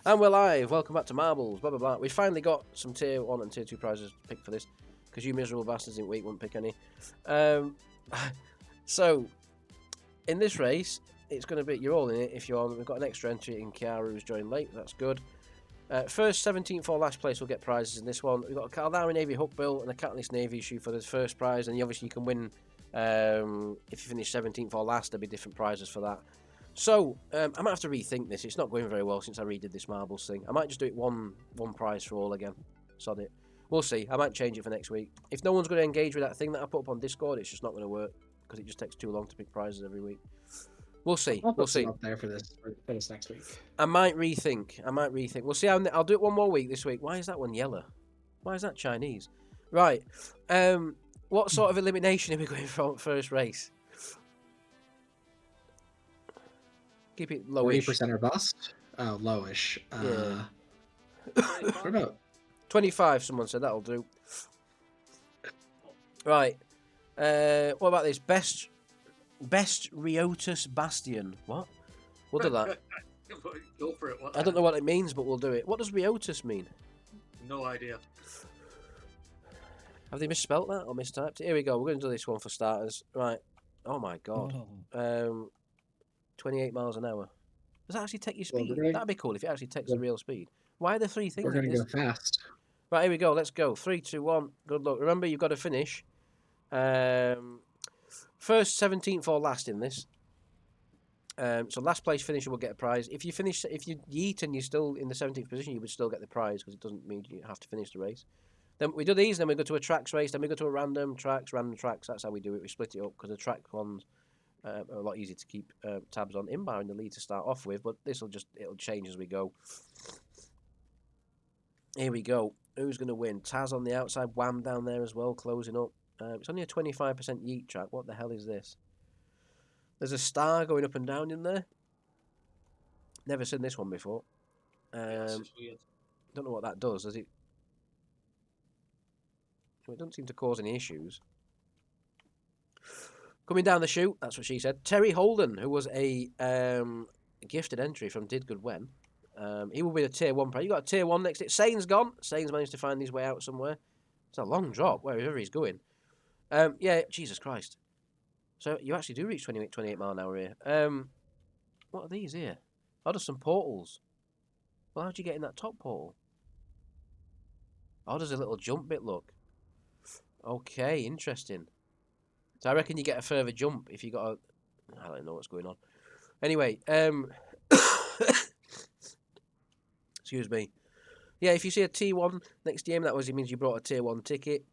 And we're live. Welcome back to Marbles. Blah blah blah. We finally got some tier 1 and tier 2 prizes picked for this because you miserable bastards in week wouldn't pick any. So in this race, it's going to be you're all in it if you're on. We've got an extra entry in Kiara who's joined late. That's good. First 17th or last place will get prizes in this one. We've got a Caldari Navy hook bill and a Catalyst Navy issue for the first prize, and obviously you can win if you finish 17th or last. There'll be different prizes for that. So I might have to rethink this. It's not going very well since I redid this marbles thing. I might just do it one prize for all again. Sod it. We'll see. I might change it for next week. If no one's going to engage with that thing that I put up on Discord, it's just not going to work because it just takes too long to pick prizes every week. We'll see. I'll We'll put see. some up there for this next week. I might rethink. We'll see. I'll do it one more week this week. Why is that one yellow? Why is that Chinese? Right. What sort of elimination are we going for first race? Keep it lowish. 40% or bust? Oh, lowish. Yeah. What about 25? Someone said that'll do. Right. What about this? Best Riotus Bastion. What? We'll do that. Go for it. What? I don't know what it means, but we'll do it. What does Riotus mean? No idea. Have they misspelt that or mistyped it? Here we go. We're going to do this one for starters. Right. Oh my god. 28 miles an hour. Does that actually take your speed? That'd be cool if it actually takes the real speed. Why are there three things? We're going to go fast. Right, here we go. Let's go. 3, 2, 1. Good luck. Remember, you've got to finish. First, 17th or last in this. So last place finisher will get a prize. If you yeet and you're still in the 17th position, you would still get the prize because it doesn't mean you have to finish the race. Then we do these, then we go to a tracks race, then we go to a random tracks. That's how we do it. We split it up because the track ones are a lot easier to keep tabs on. Imbar in the lead to start off with, but it'll change as we go. Here we go. Who's going to win? Taz on the outside, Wham down there as well, closing up. It's only a 25% yeet track. What the hell is this? There's a star going up and down in there. Never seen this one before. This is weird. Don't know what that does. Does it? It doesn't seem to cause any issues. Coming down the chute, that's what she said. Terry Holden, who was a gifted entry from Did Good When. He will be a tier 1 player. You got a tier 1 next to it. Sane's gone. Sane's managed to find his way out somewhere. It's a long drop, wherever he's going. Yeah, Jesus Christ. So you actually do reach 28 mile an hour here. What are these here? Oh, there's some portals. Well, how'd you get in that top portal? Oh, there's a little jump bit, look. Okay, interesting. So I reckon you get a further jump if you got a... I don't know what's going on. Anyway, excuse me. Yeah, if you see a T1 next to him, that means you brought a tier 1 ticket.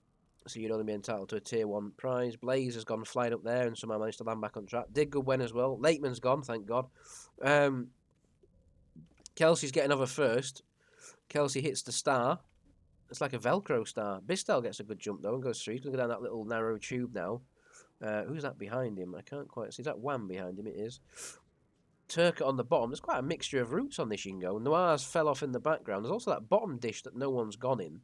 So you'd only be entitled to a tier 1 prize. Blaze has gone flying up there and somehow managed to land back on track. Did good when as well. Lateman's gone, thank God. Kelsey's getting over first. Kelsey hits the star. It's like a Velcro star. Bistel gets a good jump though and goes through. He's going to go down that little narrow tube now. Who's that behind him? I can't quite see. Is that Wham behind him? It is. Turka on the bottom. There's quite a mixture of routes on this Shingo. Noir's fell off in the background. There's also that bottom dish that no one's gone in.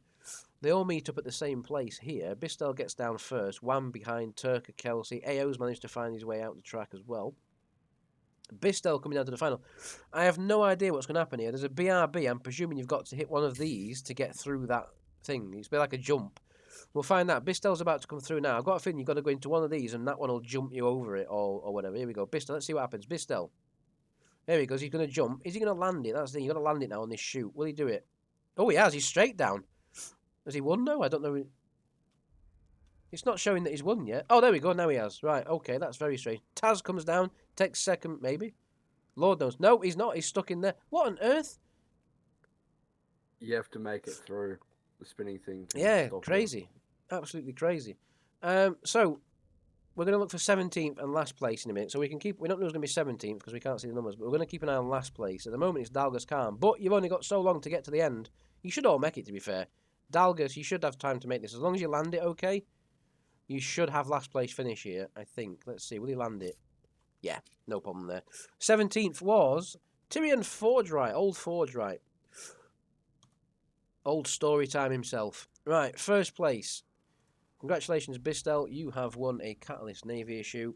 They all meet up at the same place here. Bistel gets down first. Wham behind Turka, Kelsey. AO's managed to find his way out the track as well. Bistel coming down to the final. I have no idea what's going to happen here. There's a BRB. I'm presuming you've got to hit one of these to get through that thing. It's a bit like a jump. We'll find that. Bistel's about to come through now. I've got a feeling you've got to go into one of these and that one will jump you over it or whatever. Here we go. Bistel, let's see what happens. Bistel. There he goes. He's going to jump. Is he going to land it? That's the thing. You've got to land it now on this chute. Will he do it? Oh, he has. He's straight down. Has he won now? I don't know. It's not showing that he's won yet. Oh, there we go. Now he has. Right. Okay. That's very strange. Taz comes down. Takes second, maybe. Lord knows. No, he's not. He's stuck in there. What on earth? You have to make it through the spinning thing. Yeah, crazy. Absolutely crazy. So, we're going to look for 17th and last place in a minute. So we don't know who's going to be 17th because we can't see the numbers, but we're going to keep an eye on last place. At the moment, it's Dalgas Khan. But you've only got so long to get to the end. You should all make it, to be fair. Dalgas, you should have time to make this. As long as you land it okay, you should have last place finish here, I think. Let's see. Will he land it? Yeah, no problem there. 17th was Tyrion Fordright. Old Fordright. Old story time himself. Right, first place. Congratulations, Bistel. You have won a Catalyst Navy issue.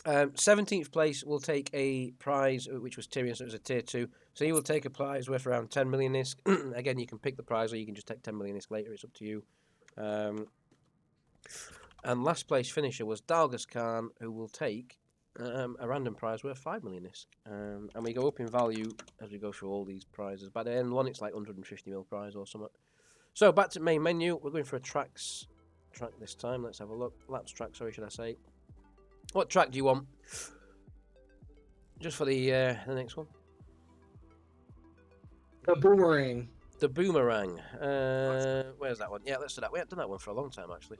17th place will take a prize, which was Tyrion, so it was a tier 2. So he will take a prize worth around 10 million ISK. Again, you can pick the prize or you can just take 10 million ISK later. It's up to you. And last place finisher was Dalgas Khan, who will take a random prize worth 5 million ISK. And we go up in value as we go through all these prizes. By the end one, it's like 150 mil prize or something. So back to main menu. We're going for a track this time. Let's have a look. Laps track, sorry, should I say. What track do you want? Just for the next one. The boomerang. The Boomerang. Where's that one? Yeah, let's do that. We haven't done that one for a long time, actually.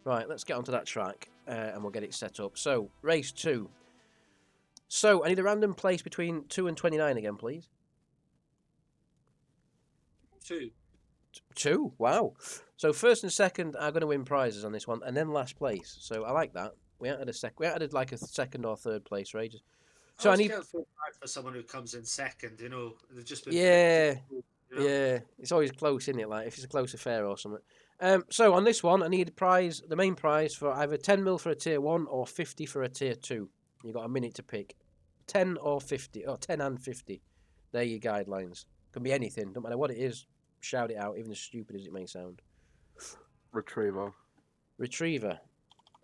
Right, let's get onto that track, and we'll get it set up. So, race 2. So, I need a random place between 2 and 29 again, please. 2. 2? Wow. So, first and second are going to win prizes on this one, and then last place. So, I like that. We haven't had like a second or third place for ages. So, I need... feel bad for someone who comes in second, you know. They've just been Yeah. picked, you know? Yeah, it's always close, isn't it? Like if it's a close affair or something. So on this one, I need a prize, the main prize for either 10 mil for a tier 1 or 50 for a tier 2. You got a minute to pick, 10 or 50, or 10 and 50. They're your guidelines. Can be anything, don't matter what it is. Shout it out, even as stupid as it may sound. Retriever. Retriever.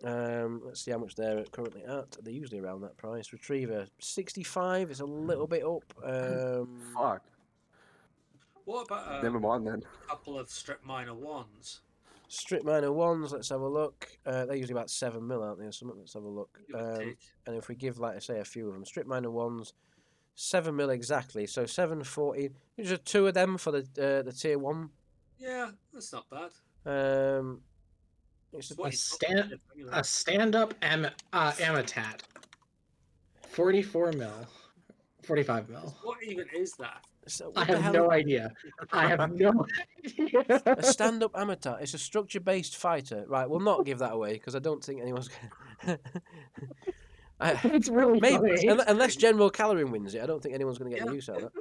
Let's see how much they're currently at. They're usually around that price. Retriever 65 is a little bit up. Fuck. What about Never mind then. a couple of strip minor ones? Strip minor ones, let's have a look. They're usually about 7 mil, aren't they, or something? Let's have a look. Give or take. And if we give, like I say, a few of them, strip minor ones, 7 mil exactly. So 740. There's just 2 of them for the tier 1. Yeah, that's not bad. It's What A he's stand- got anyway. A stand-up Amitat. 44 mil. 45 mil. What even is that? so I what the have hell? no idea. I have no idea. A stand-up Amitat. It's a structure-based fighter. Right, we'll not give that away because I don't think anyone's going to... It's really Maybe, funny. unless General Calorin wins it, I don't think anyone's going to get Yeah. any use out of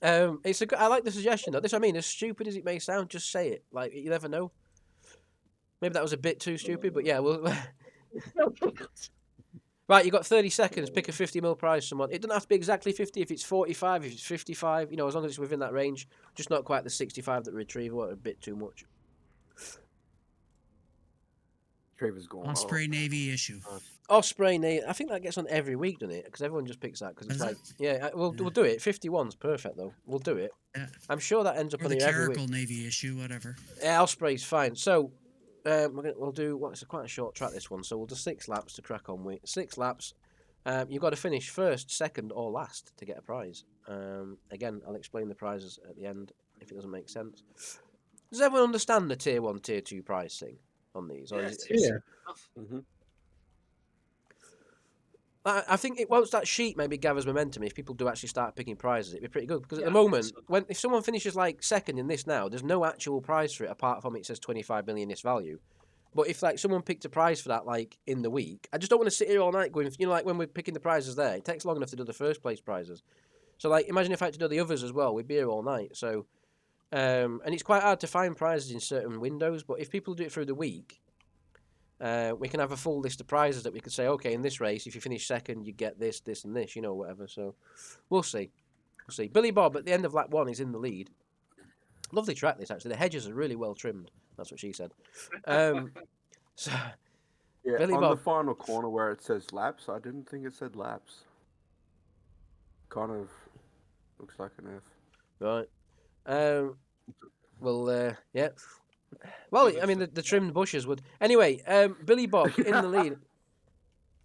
that. It's a good. I like the suggestion though. This, I mean, as stupid as it may sound, just say it. Like you never know. Maybe that was a bit too stupid, but yeah, we'll. Right, you got 30 seconds. Pick a 50 mil prize. Someone. It doesn't have to be exactly 50. If it's 45, if it's 55, you know, as long as it's within that range. Just not quite the 65 that Retriever. What a bit too much. Retriever's gone. Osprey Navy issue. Osprey, Nate. I think that gets on every week, doesn't it? Because everyone just picks that because it's Does like, it? yeah, we'll do it. 51's perfect though. We'll do it. Yeah. I'm sure that ends up Or on the here every week. clerical Navy issue, whatever. Yeah, Osprey's fine. So we'll do it's quite a short track this one. So we'll do 6 laps to crack on with. 6 laps. You've got to finish first, second, or last to get a prize. Again, I'll explain the prizes at the end if it doesn't make sense. Does everyone understand the tier 1, tier 2 prize thing on these? Or Yeah, is it, it's Yeah. enough. Mm-hmm. I think once that sheet maybe gathers momentum, if people do actually start picking prizes, it'd be pretty good. Because at Yeah, the I think moment, so. if someone finishes like second in this now, there's no actual prize for it apart from it says 25 million this value. But if like someone picked a prize for that like in the week, I just don't want to sit here all night going, you know, like when we're picking the prizes there, it takes long enough to do the first place prizes. So like imagine if I had to do the others as well, we'd be here all night. So and it's quite hard to find prizes in certain windows, but if people do it through the week, we can have a full list of prizes that we could say, okay, in this race, if you finish second, you get this, this, and this, you know, whatever. So we'll see. We'll see. Billy Bob at the end of lap 1 is in the lead. Lovely track, this actually. The hedges are really well trimmed. That's what she said. So Yeah, Billy on Bob. the final corner where it says laps, I didn't think it said laps. Kind of looks like an F. Right. Well, yeah. Well, I mean, the trimmed bushes would. Anyway, Billy Bob in the lead.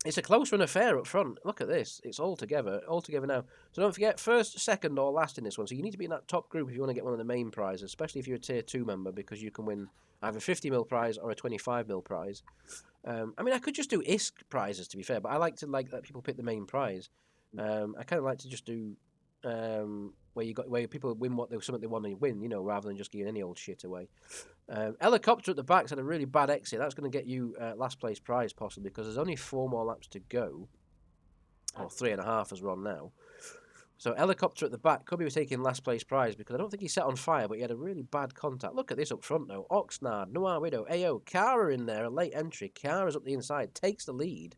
It's a close run affair up front. Look at this. It's all together now. So don't forget, first, second, or last in this one. So you need to be in that top group if you want to get one of the main prizes, especially if you're a tier 2 member, because you can win either a 50 mil prize or a 25 mil prize. I mean, I could just do ISK prizes, to be fair, but I like to let people pick the main prize. I kind of like to just do where people win something they want to win, you know, rather than just giving any old shit away. Helicopter at the back's had a really bad exit. That's going to get you last place prize possibly because there's only 4 more laps to go, or 3.5 as we're on now. So helicopter at the back could be taking last place prize because I don't think he set on fire, but he had a really bad contact. Look at this up front though. Oxnard, Noir Widow, AO, Kara in there, a late entry. Kara's up the inside, takes the lead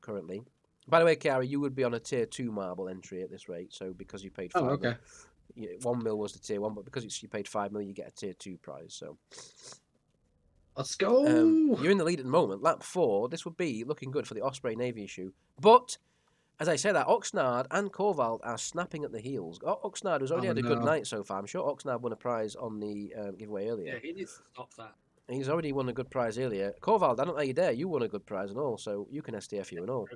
currently. By the way, Kara, you would be on a tier 2 marble entry at this rate, so because you paid 5 Oh, mil, okay. 1 mil was the tier 1, but because you paid 5 mil, you get a tier 2 prize. So Let's go. you're in the lead at the moment. Lap 4, this would be looking good for the Osprey Navy issue. But as I say that, Oxnard and Korvald are snapping at the heels. Oxnard has already Oh, had a good no. night so far. I'm sure Oxnard won a prize on the giveaway earlier. Yeah, he needs to stop that. He's already won a good prize earlier. Korvald, I don't know you dare. You won a good prize and all, so you can STF you and all.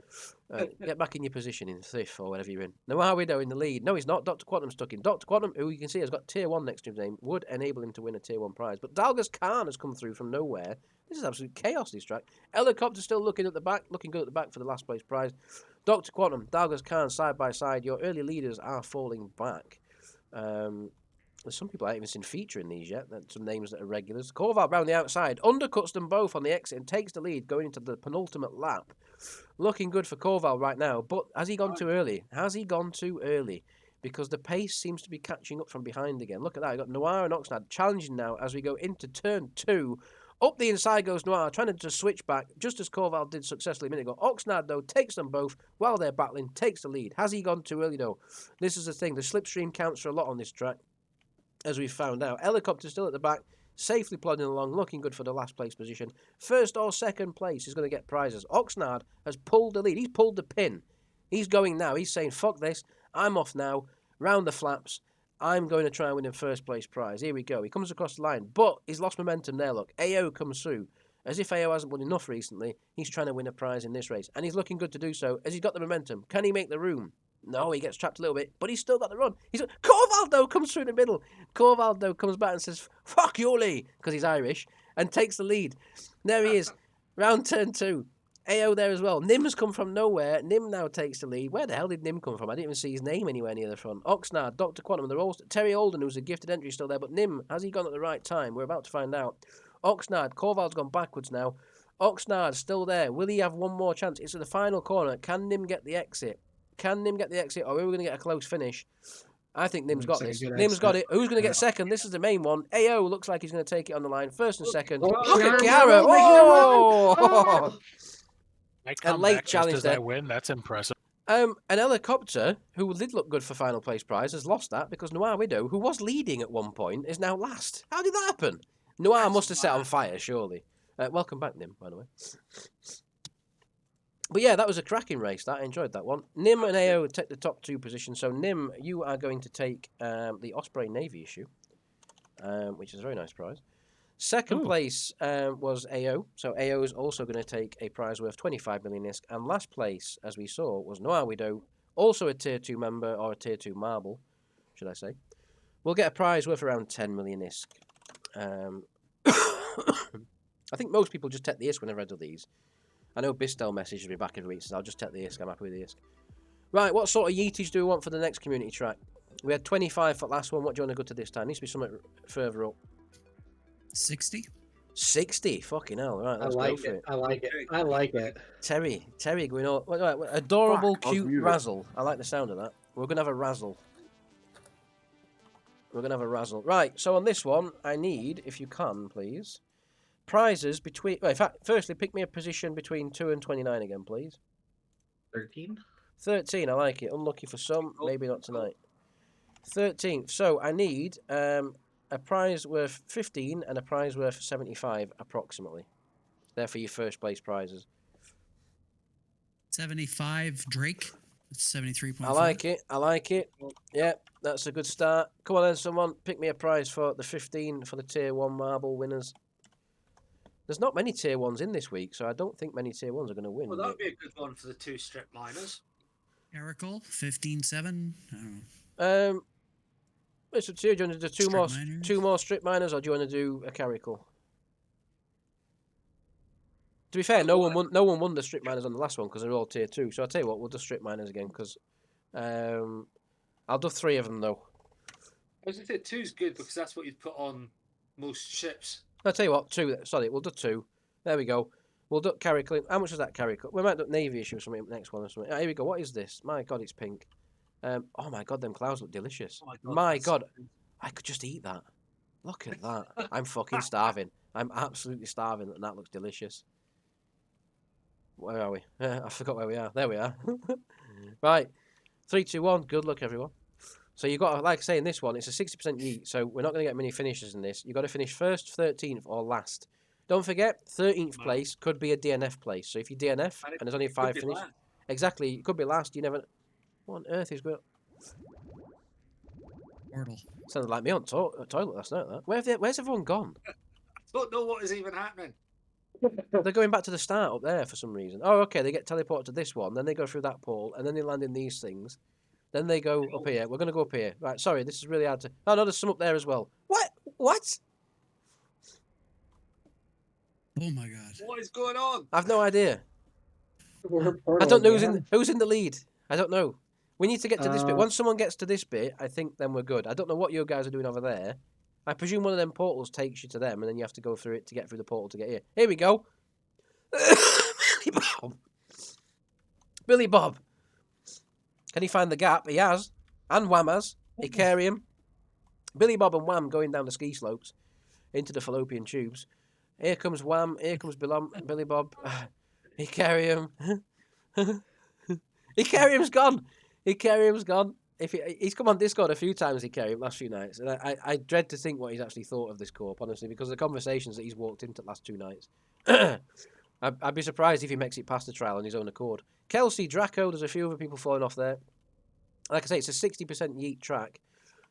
Get back in your position in Thif or whatever you're in. Noir Widow in the lead. No, he's not. Dr. Quantum's stuck in. Dr. Quantum, who you can see has got tier 1 next to his name, would enable him to win a tier 1 prize. But Dalgas Khan has come through from nowhere. This is absolute chaos, this track. Helicopter still looking at the back, looking good at the back for the last place prize. Dr. Quantum, Dalgas Khan side by side. Your early leaders are falling back. There's some people I haven't even seen featuring these yet. Some names that are regulars. Korvald round the outside. Undercuts them both on the exit and takes the lead going into the penultimate lap. Looking good for Korvald right now. But has he gone too early? Has he gone too early? Because the pace seems to be catching up from behind again. Look at that. You've got Noir and Oxnard challenging now as we go into turn 2. Up the inside goes Noir, trying to just switch back, just as Korvald did successfully a minute ago. Oxnard, though, takes them both while they're battling, takes the lead. Has he gone too early, though? This is the thing. The slipstream counts for a lot on this track, as we found out. Helicopter still at the back, safely plodding along, looking good for the last place position. First or second place is going to get prizes. Oxnard has pulled the lead. He's pulled the pin. He's going now. He's saying, fuck this. I'm off now. Round the flaps. I'm going to try and win a first place prize. Here we go. He comes across the line, but he's lost momentum there, look. AO comes through. As if AO hasn't won enough recently, he's trying to win a prize in this race. And he's looking good to do so, as he's got the momentum. Can he make the room? No, he gets trapped a little bit, but he's still got the run. Korvaldo comes through in the middle. Korvaldo comes back and says, fuck you, Lee, because he's Irish, and takes the lead. There he is. Round turn 2. AO there as well. Nim's come from nowhere. Nim now takes the lead. Where the hell did Nim come from? I didn't even see his name anywhere near the front. Oxnard, Dr. Quantum, they're all... Terry Olden, who's a gifted entry, still there. But Nim, has he gone at the right time? We're about to find out. Oxnard, Korvald's gone backwards now. Oxnard still there. Will he have one more chance? It's at the final corner. Can Nim get the exit? Can Nim get the exit, or are we going to get a close finish? I think Nim's got this. Nim's got it. Who's going to get second? This is the main one. AO looks like he's going to take it on the line. First and second. Look at Chiara. Oh! I A come late back just challenge as there. I win. That's impressive. An helicopter, who did look good for final place prize, has lost that because Noir Widow, who was leading at one point, is now last. How did that happen? Noir must have set on fire, surely. Welcome back, Nim, by the way. But yeah, that was a cracking race. I enjoyed that one. Nim and AO take the top 2 positions. So Nim, you are going to take the Osprey Navy issue, which is a very nice prize. Second place was AO. So AO is also going to take a prize worth 25 million ISK. And last place, as we saw, was Noir Widow, also a tier 2 member, or a tier 2 marble, should I say. We'll get a prize worth around 10 million ISK. I think most people just take the ISK when they read all these. I know Bistel messages me back every week, so I'll just take the ISK. I'm happy with the ISK. Right, what sort of yeeties do we want for the next community track? We had 25 for the last one. What do you want to go to this time? Needs to be something further up. 60? 60? Fucking hell. Right, let's go for it. I like it. I like it. Terry going all... Wait, adorable, Fuck, I was cute muted. razzle. I like the sound of that. We're going to have a razzle. Right, so on this one, I need, if you can, please, prizes between... Well, in fact, firstly, pick me a position between 2 and 29 again, please. 13? 13, I like it. Unlucky for some, maybe not tonight. 13th. So I need a prize worth 15 and a prize worth 75, approximately. They're for your first place prizes. 75 Drake. That's 73.5. I like it. Yeah, that's a good start. Come on then, someone. Pick me a prize for the 15 for the Tier 1 marble winners. There's not many Tier 1s in this week, so I don't think many Tier 1s are going to win. Well, that'd be a good one for the 2 strip miners. Miracle, 15.7. I don't know. It's up to you. Do you want to do Strip miners? two more strip miners, or do you want to do a carical? To be fair, no one won the strip miners on the last one because they're all Tier 2. So I'll tell you what, we'll do strip miners again because I'll do 3 of them though. I was going to say 2's good because that's what you'd put on most ships. I'll tell you what, 2. Sorry, we'll do 2. There we go. We'll do carical. How much is that carical? We might do Navy issue or something next one or something. Here we go. What is this? My God, it's pink. Oh my god, them clouds look delicious. Oh My that's- god, I could just eat that. Look at that. I'm fucking starving. I'm absolutely starving, and that looks delicious. Where are we? I forgot where we are. There we are. Right. 3, 2, 1. Good luck, everyone. So you've got, like I say, in this one, it's a 60% yeet, so we're not going to get many finishes in this. You've got to finish first, 13th, or last. Don't forget, 13th Wow. place could be a DNF place. So if you DNF and there's only Could 5 be finishes, last. exactly, it could be last. You never. What on earth is going? Portal. Sounded like me on toilet last night. That. Where's everyone gone? I don't know what is even happening. They're going back to the start up there for some reason. Oh, okay. They get teleported to this one, then they go through that portal, and then they land in these things. Then they go up here. We're going to go up here. Right, sorry, this is really hard to... Oh, no, there's some up there as well. What? What? Oh my god. What is going on? I've no idea. We're I portal don't know again. who's in the lead. I don't know. We need to get to this bit. Uh, Once someone gets to this bit, I think then we're good. I don't know what you guys are doing over there. I presume one of them portals takes you to them, and then you have to go through it to get through the portal to get here. Here we go. Billy Bob. Billy Bob. Can he find the gap? He has. And Wham has. Icarium. Billy Bob and Wham going down the ski slopes into the fallopian tubes. Here comes Wham. Here comes Billy Bob. Icarium. Icarium's gone. Icarium's gone. He's come on Discord a few times, Icarium, last few nights, and I dread to think what he's actually thought of this corp, honestly, because of the conversations that he's walked into the last 2 nights. I'd be surprised if he makes it past the trial on his own accord. Kelsey, Draco, there's a few other people falling off there. Like I say, it's a 60% yeet track,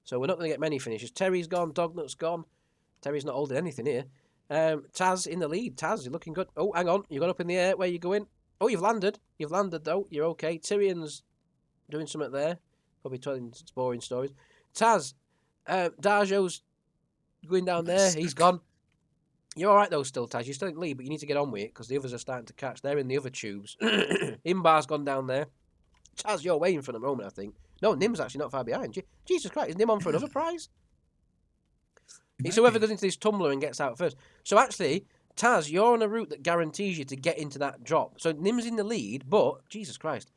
so we're not going to get many finishes. Terry's gone, Dognut's gone. Terry's not holding anything here. Taz in the lead. Taz, you're looking good. Oh, hang on. You got up in the air. Where you going? Oh, you've landed. You've landed, though. You're okay. Tyrion's doing something there. Probably telling boring stories. Taz, Darjo's going down there. He's gone. You're all right, though, still, Taz. You're still in the lead, but you need to get on with it because the others are starting to catch. They're in the other tubes. Imbar's gone down there. Taz, you're waiting for the moment, I think. No, Nim's actually not far behind you. Jesus Christ, is Nim on for another prize? It's whoever goes into this tumbler and gets out first. So actually, Taz, you're on a route that guarantees you to get into that drop. So Nim's in the lead, but Jesus Christ,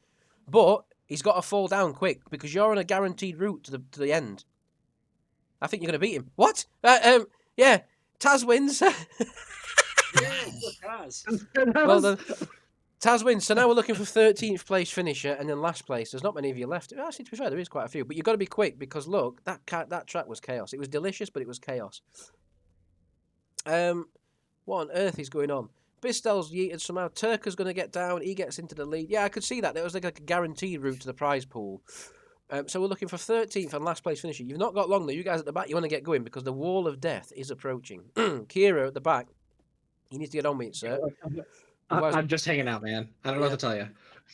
but he's got to fall down quick because you're on a guaranteed route to the end. I think you're going to beat him. What? Yeah, Taz wins. Yeah, look, Taz. Well done. Taz wins. So now we're looking for 13th place finisher and then last place. There's not many of you left. Actually, to be fair, there is quite a few. But you've got to be quick because, look, that track was chaos. It was delicious, but it was chaos. What on earth is going on? Bistel's yeeted somehow. Turker's going to get down. He gets into the lead. Yeah, I could see that. There was like a guaranteed route to the prize pool. So we're looking for 13th and last place finisher. You've not got long, though. You guys at the back, you want to get going because the wall of death is approaching. Kira at the back. You need to get on with it, sir. Otherwise- I'm just hanging out, man. I don't know what to tell you.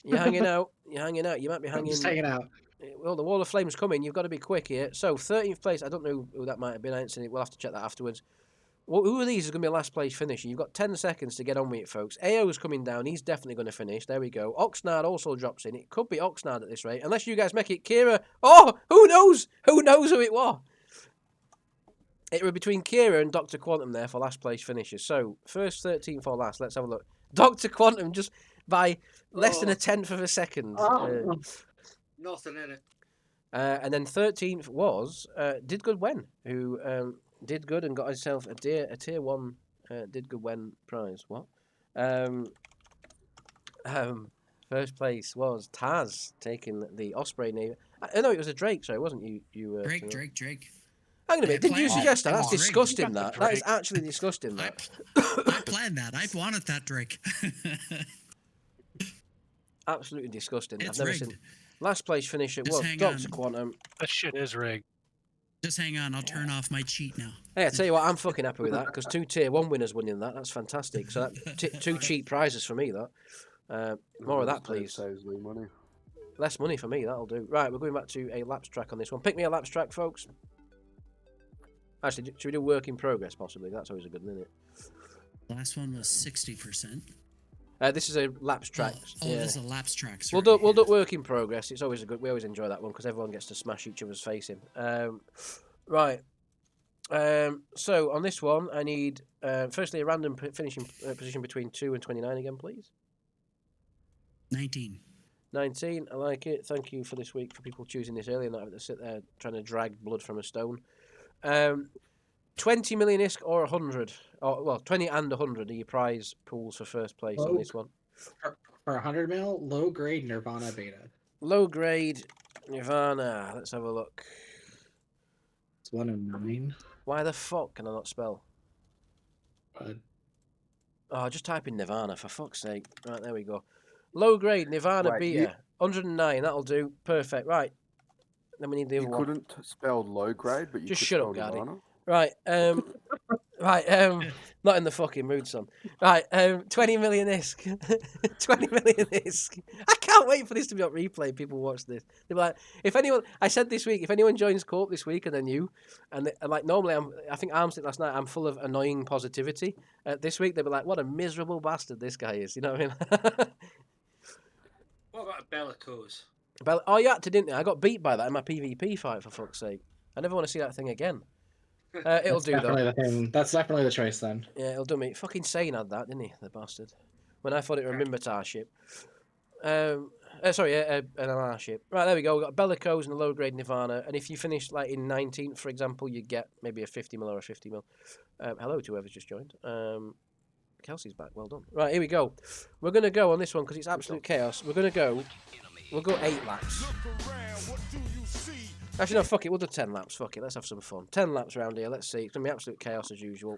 You're hanging out. You're hanging out. You might be I'm hanging. just hanging out. Well, the wall of flame's coming. You've got to be quick here. So, 13th place. I don't know who that might have been. I ain't seen it. We'll have to check that afterwards. Well, who of these is going to be a last place finisher? You've got 10 seconds to get on with it, folks. AO's coming down. He's definitely going to finish. There we go. Oxnard also drops in. It could be Oxnard at this rate. Unless you guys make it Kira. Oh, who knows? Who knows who it was? It was between Kira and Dr. Quantum there for last place finishers. So, first 13th or last. Let's have a look. Dr. Quantum just by less than a tenth of a second. Nothing in it. And then 13th was Did Good When, who did good and got himself a tier 1 Did Good When prize. What? First place was Taz taking the Osprey name. No, it was a Drake. Sorry, wasn't you? Drake. Hang on a minute. Didn't you Planned suggest that? it. That's Come on, disgusting. Drake. You got That the that is Drake. actually disgusting. That I planned that. I wanted that Drake. absolutely disgusting. It's I've never rigged. seen. Last place finisher Just was hang Dr. on. Quantum. That shit is rigged. Just hang on. I'll turn off my cheat now. Hey, I tell you what, I'm fucking happy with that because 2 tier 1 winners winning that. That's fantastic. So that 2 cheap prizes for me. That more of that, please. Saves me money. Less money for me. That'll do. Right, we're going back to a laps track on this one. Pick me a laps track, folks. Actually, should we do work in progress possibly? That's always a good one, isn't it? Last one was 60%. This is a laps track. Oh, yeah. this is a lapse track. We'll sorry. do work in progress. It's always a good. We always enjoy that one because everyone gets to smash each other's face in. Right. So on this one, I need firstly a random finishing position between 2 and 29 again, please. 19. 19, I like it. Thank you for this week for people choosing this early and not having to sit there trying to drag blood from a stone. 20 million ISK or 100. Or, well, 20 and 100 are your prize pools for first place on this one. For 100 mil, low grade Nirvana beta. Low grade Nirvana. Let's have a look. It's 1 of 9. Why the fuck can I not spell? But Oh, just type in Nirvana, for fuck's sake. Right, there we go. Low grade Nirvana Wait, beta. 109, that'll do. Perfect. Right. Then we need the You other one. couldn't spell low grade, but you Just could shut spell up, Gardy. Nirvana? Right, not in the fucking mood, son. Right, 20 million ISK. 20 million ISK. I can't wait for this to be on replay. People watch this. They'll be like, if anyone, I said this week, if anyone joins Co-op this week and then you, and like normally I think Armstead last night, I'm full of annoying positivity. This week they'll be like, what a miserable bastard this guy is. You know what I mean? What about a Bellicose? Oh, you had to, didn't you? I got beat by that in my PvP fight, for fuck's sake. I never want to see that thing again. It'll that's do, though. definitely the thing. That's definitely the choice then. Yeah, it'll do me. Fucking Sane had that, didn't he? The bastard. When I thought it was a Mimbatar ship. An LR ship. Right, there we go. We've got Bellicose and a low-grade Nirvana. And if you finish like in 19th, for example, you get maybe a 50 mil or a 50 mil. Hello to whoever's just joined. Kelsey's back. Well done. Right, here we go. We're going to go on this one because it's absolute chaos. We're going to go... We'll go 8 laps. Actually, no, fuck it. We'll do 10 laps. Fuck it. Let's have some fun. 10 laps around here. Let's see. It's going to be absolute chaos as usual.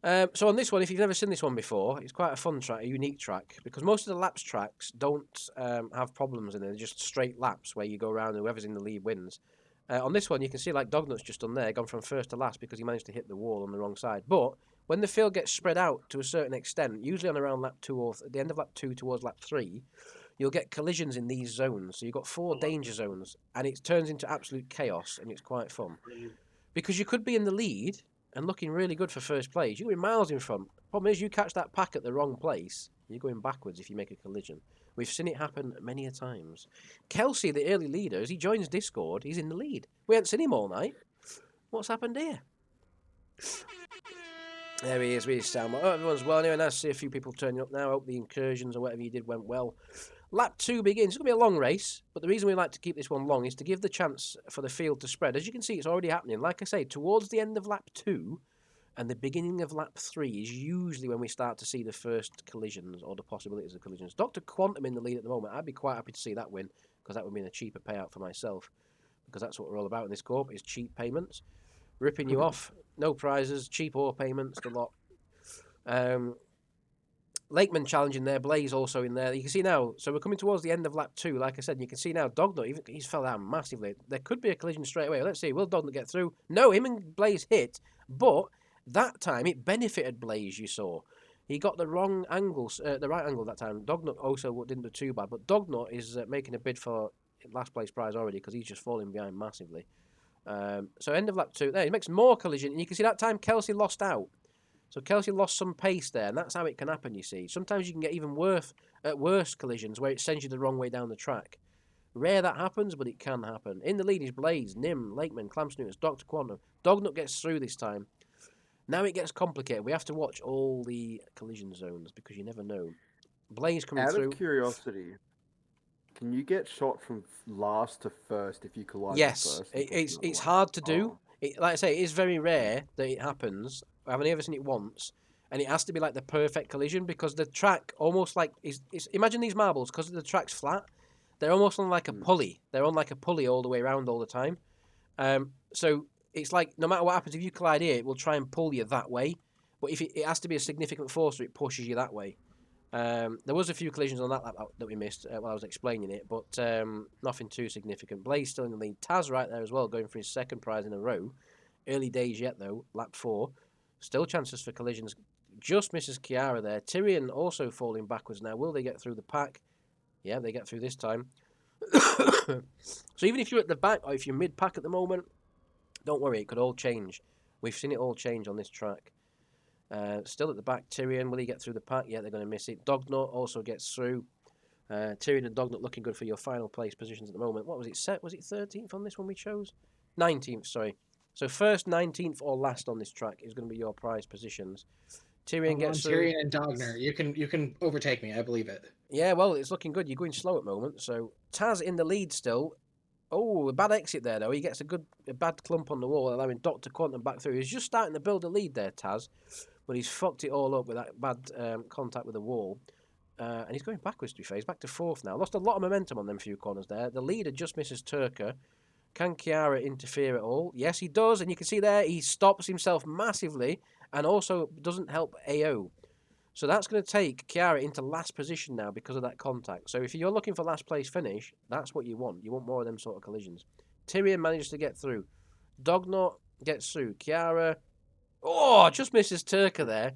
So on this one, if you've never seen this one before, it's quite a fun track, a unique track, because most of the laps tracks don't have problems in it. They're just straight laps where you go around and whoever's in the lead wins. On this one, you can see like Dognut's just done there, gone from first to last because he managed to hit the wall on the wrong side. But when the field gets spread out to a certain extent, usually on around lap 2 or at the end of lap 2 towards lap 3, you'll get collisions in these zones. So you've got 4 danger zones, and it turns into absolute chaos, and it's quite fun. Because you could be in the lead and looking really good for first place. You could be miles in front. Problem is, you catch that pack at the wrong place, you're going backwards if you make a collision. We've seen it happen many a times. Kelsey, the early leader, as he joins Discord, he's in the lead. We haven't seen him all night. What's happened here? There he is with his sound. Oh, everyone's well. Anyway, nice to see a few people turning up now. I hope the incursions or whatever you did went well. Lap 2 begins. It's going to be a long race, but the reason we like to keep this one long is to give the chance for the field to spread. As you can see, it's already happening. Like I say, towards the end of lap 2 and the beginning of lap 3 is usually when we start to see the first collisions or the possibilities of collisions. Dr. Quantum in the lead at the moment. I'd be quite happy to see that win because that would mean a cheaper payout for myself, because that's what we're all about in this corp, is cheap payments. Ripping you off. No prizes, cheap ore payments, the lot. Lakeman challenging there, Blaze also in there. You can see now, so we're coming towards the end of lap 2. Like I said, you can see now Dognut, he's fell down massively. There could be a collision straight away. Let's see, will Dognut get through? No, him and Blaze hit, but that time it benefited Blaze, you saw. He got the wrong angles, the right angle that time. Dognut also didn't do too bad, but Dognut is making a bid for last place prize already because he's just falling behind massively. So end of lap 2, there, he makes more collision, and you can see that time Kelsey lost out. So Kelsey lost some pace there, and that's how it can happen, you see. Sometimes you can get even worse collisions where it sends you the wrong way down the track. Rare that happens, but it can happen. In the lead is Blaze, Nim, Lakeman, Clamsnooters, Dr. Quantum. Dognut gets through this time. Now it gets complicated. We have to watch all the collision zones because you never know. Blaze coming Out through. of curiosity, can you get shot from last to first if you collide Yes, first? and push it's another one? hard to do. Oh. Like I say, it is very rare that it happens. I've only ever seen it once, and it has to be like the perfect collision because the track almost like is imagine these marbles, because the track's flat, they're almost on like a pulley. They're on like a pulley all the way around all the time. So it's like no matter what happens, if you collide here, it will try and pull you that way. But if it has to be a significant force, or it pushes you that way. There was a few collisions on that lap that we missed while I was explaining it, but nothing too significant. Blaze still in the lead. Taz right there as well, going for his second prize in a row. Early days yet though, lap 4. Still chances for collisions. Just misses Kiara there. Tyrion also falling backwards now. Will they get through the pack? Yeah, they get through this time. So even if you're at the back or if you're mid-pack at the moment, don't worry, it could all change. We've seen it all change on this track. Still at the back, Tyrion. Will he get through the pack? Yeah, they're going to miss it. Dognut also gets through. Tyrion and Dognut looking good for your final place positions at the moment. What was it set? Was it 13th on this one we chose? 19th, sorry. So first, 19th or last on this track is going to be your prize positions. Tyrion I'm on gets through. Tyrion and Dogner. You can overtake me. I believe it. Yeah, well, it's looking good. You're going slow at the moment. So Taz in the lead still. Oh, a bad exit there, though. He gets a bad clump on the wall, allowing Dr. Quantum back through. He's just starting to build a lead there, Taz, but he's fucked it all up with that bad contact with the wall. And he's going backwards, to be fair. He's back to fourth now. Lost a lot of momentum on them few corners there. The leader just misses Turka. Can Kiara interfere at all? Yes, he does. And you can see there, he stops himself massively and also doesn't help AO. So that's going to take Kiara into last position now because of that contact. So if you're looking for last place finish, that's what you want. You want more of them sort of collisions. Tyrion manages to get through. Dognot gets through. Kiara, just misses Turka there.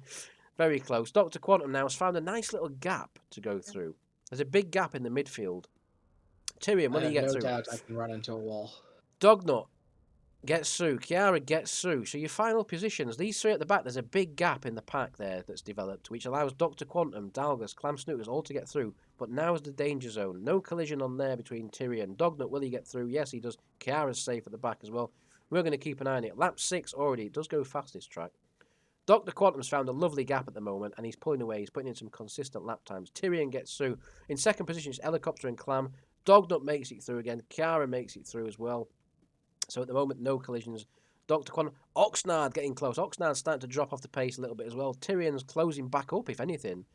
Very close. Dr. Quantum now has found a nice little gap to go through. There's a big gap in the midfield. Tyrion, when do you get no through? doubt I can run into a wall. Dognot gets through. Kiara gets through. So your final positions, these three at the back, there's a big gap in the pack there that's developed, which allows Dr. Quantum, Dalgas, Clam Snookers all to get through. But now is the danger zone. No collision on there between Tyrion. Dognot, will he get through? Yes, he does. Kiara's safe at the back as well. We're going to keep an eye on it. Lap 6 already. It does go fast, this track. Dr. Quantum's found a lovely gap at the moment, and he's pulling away. He's putting in some consistent lap times. Tyrion gets through. In second position is Helicopter and Clam. Dognut makes it through again. Kiara makes it through as well. So at the moment, no collisions. Dr. Quantum. Oxnard getting close. Oxnard's starting to drop off the pace a little bit as well. Tyrion's closing back up, if anything.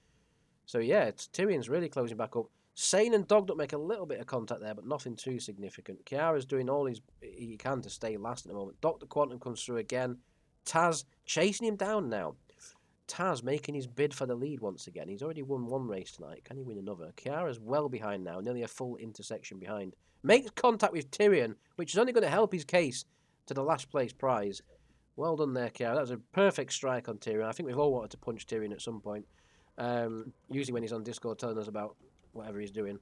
So yeah, Tyrion's really closing back up. Sane and Dognut make a little bit of contact there, but nothing too significant. Kiara's doing all he can to stay last at the moment. Dr. Quantum comes through again. Taz chasing him down now. Taz making his bid for the lead once again. He's already won one race tonight. Can he win another? Kiara's well behind now, nearly a full intersection behind. Makes contact with Tyrion, which is only going to help his case to the last place prize. Well done there, Kiara. That was a perfect strike on Tyrion. I think we've all wanted to punch Tyrion at some point. Usually when he's on Discord telling us about whatever he's doing.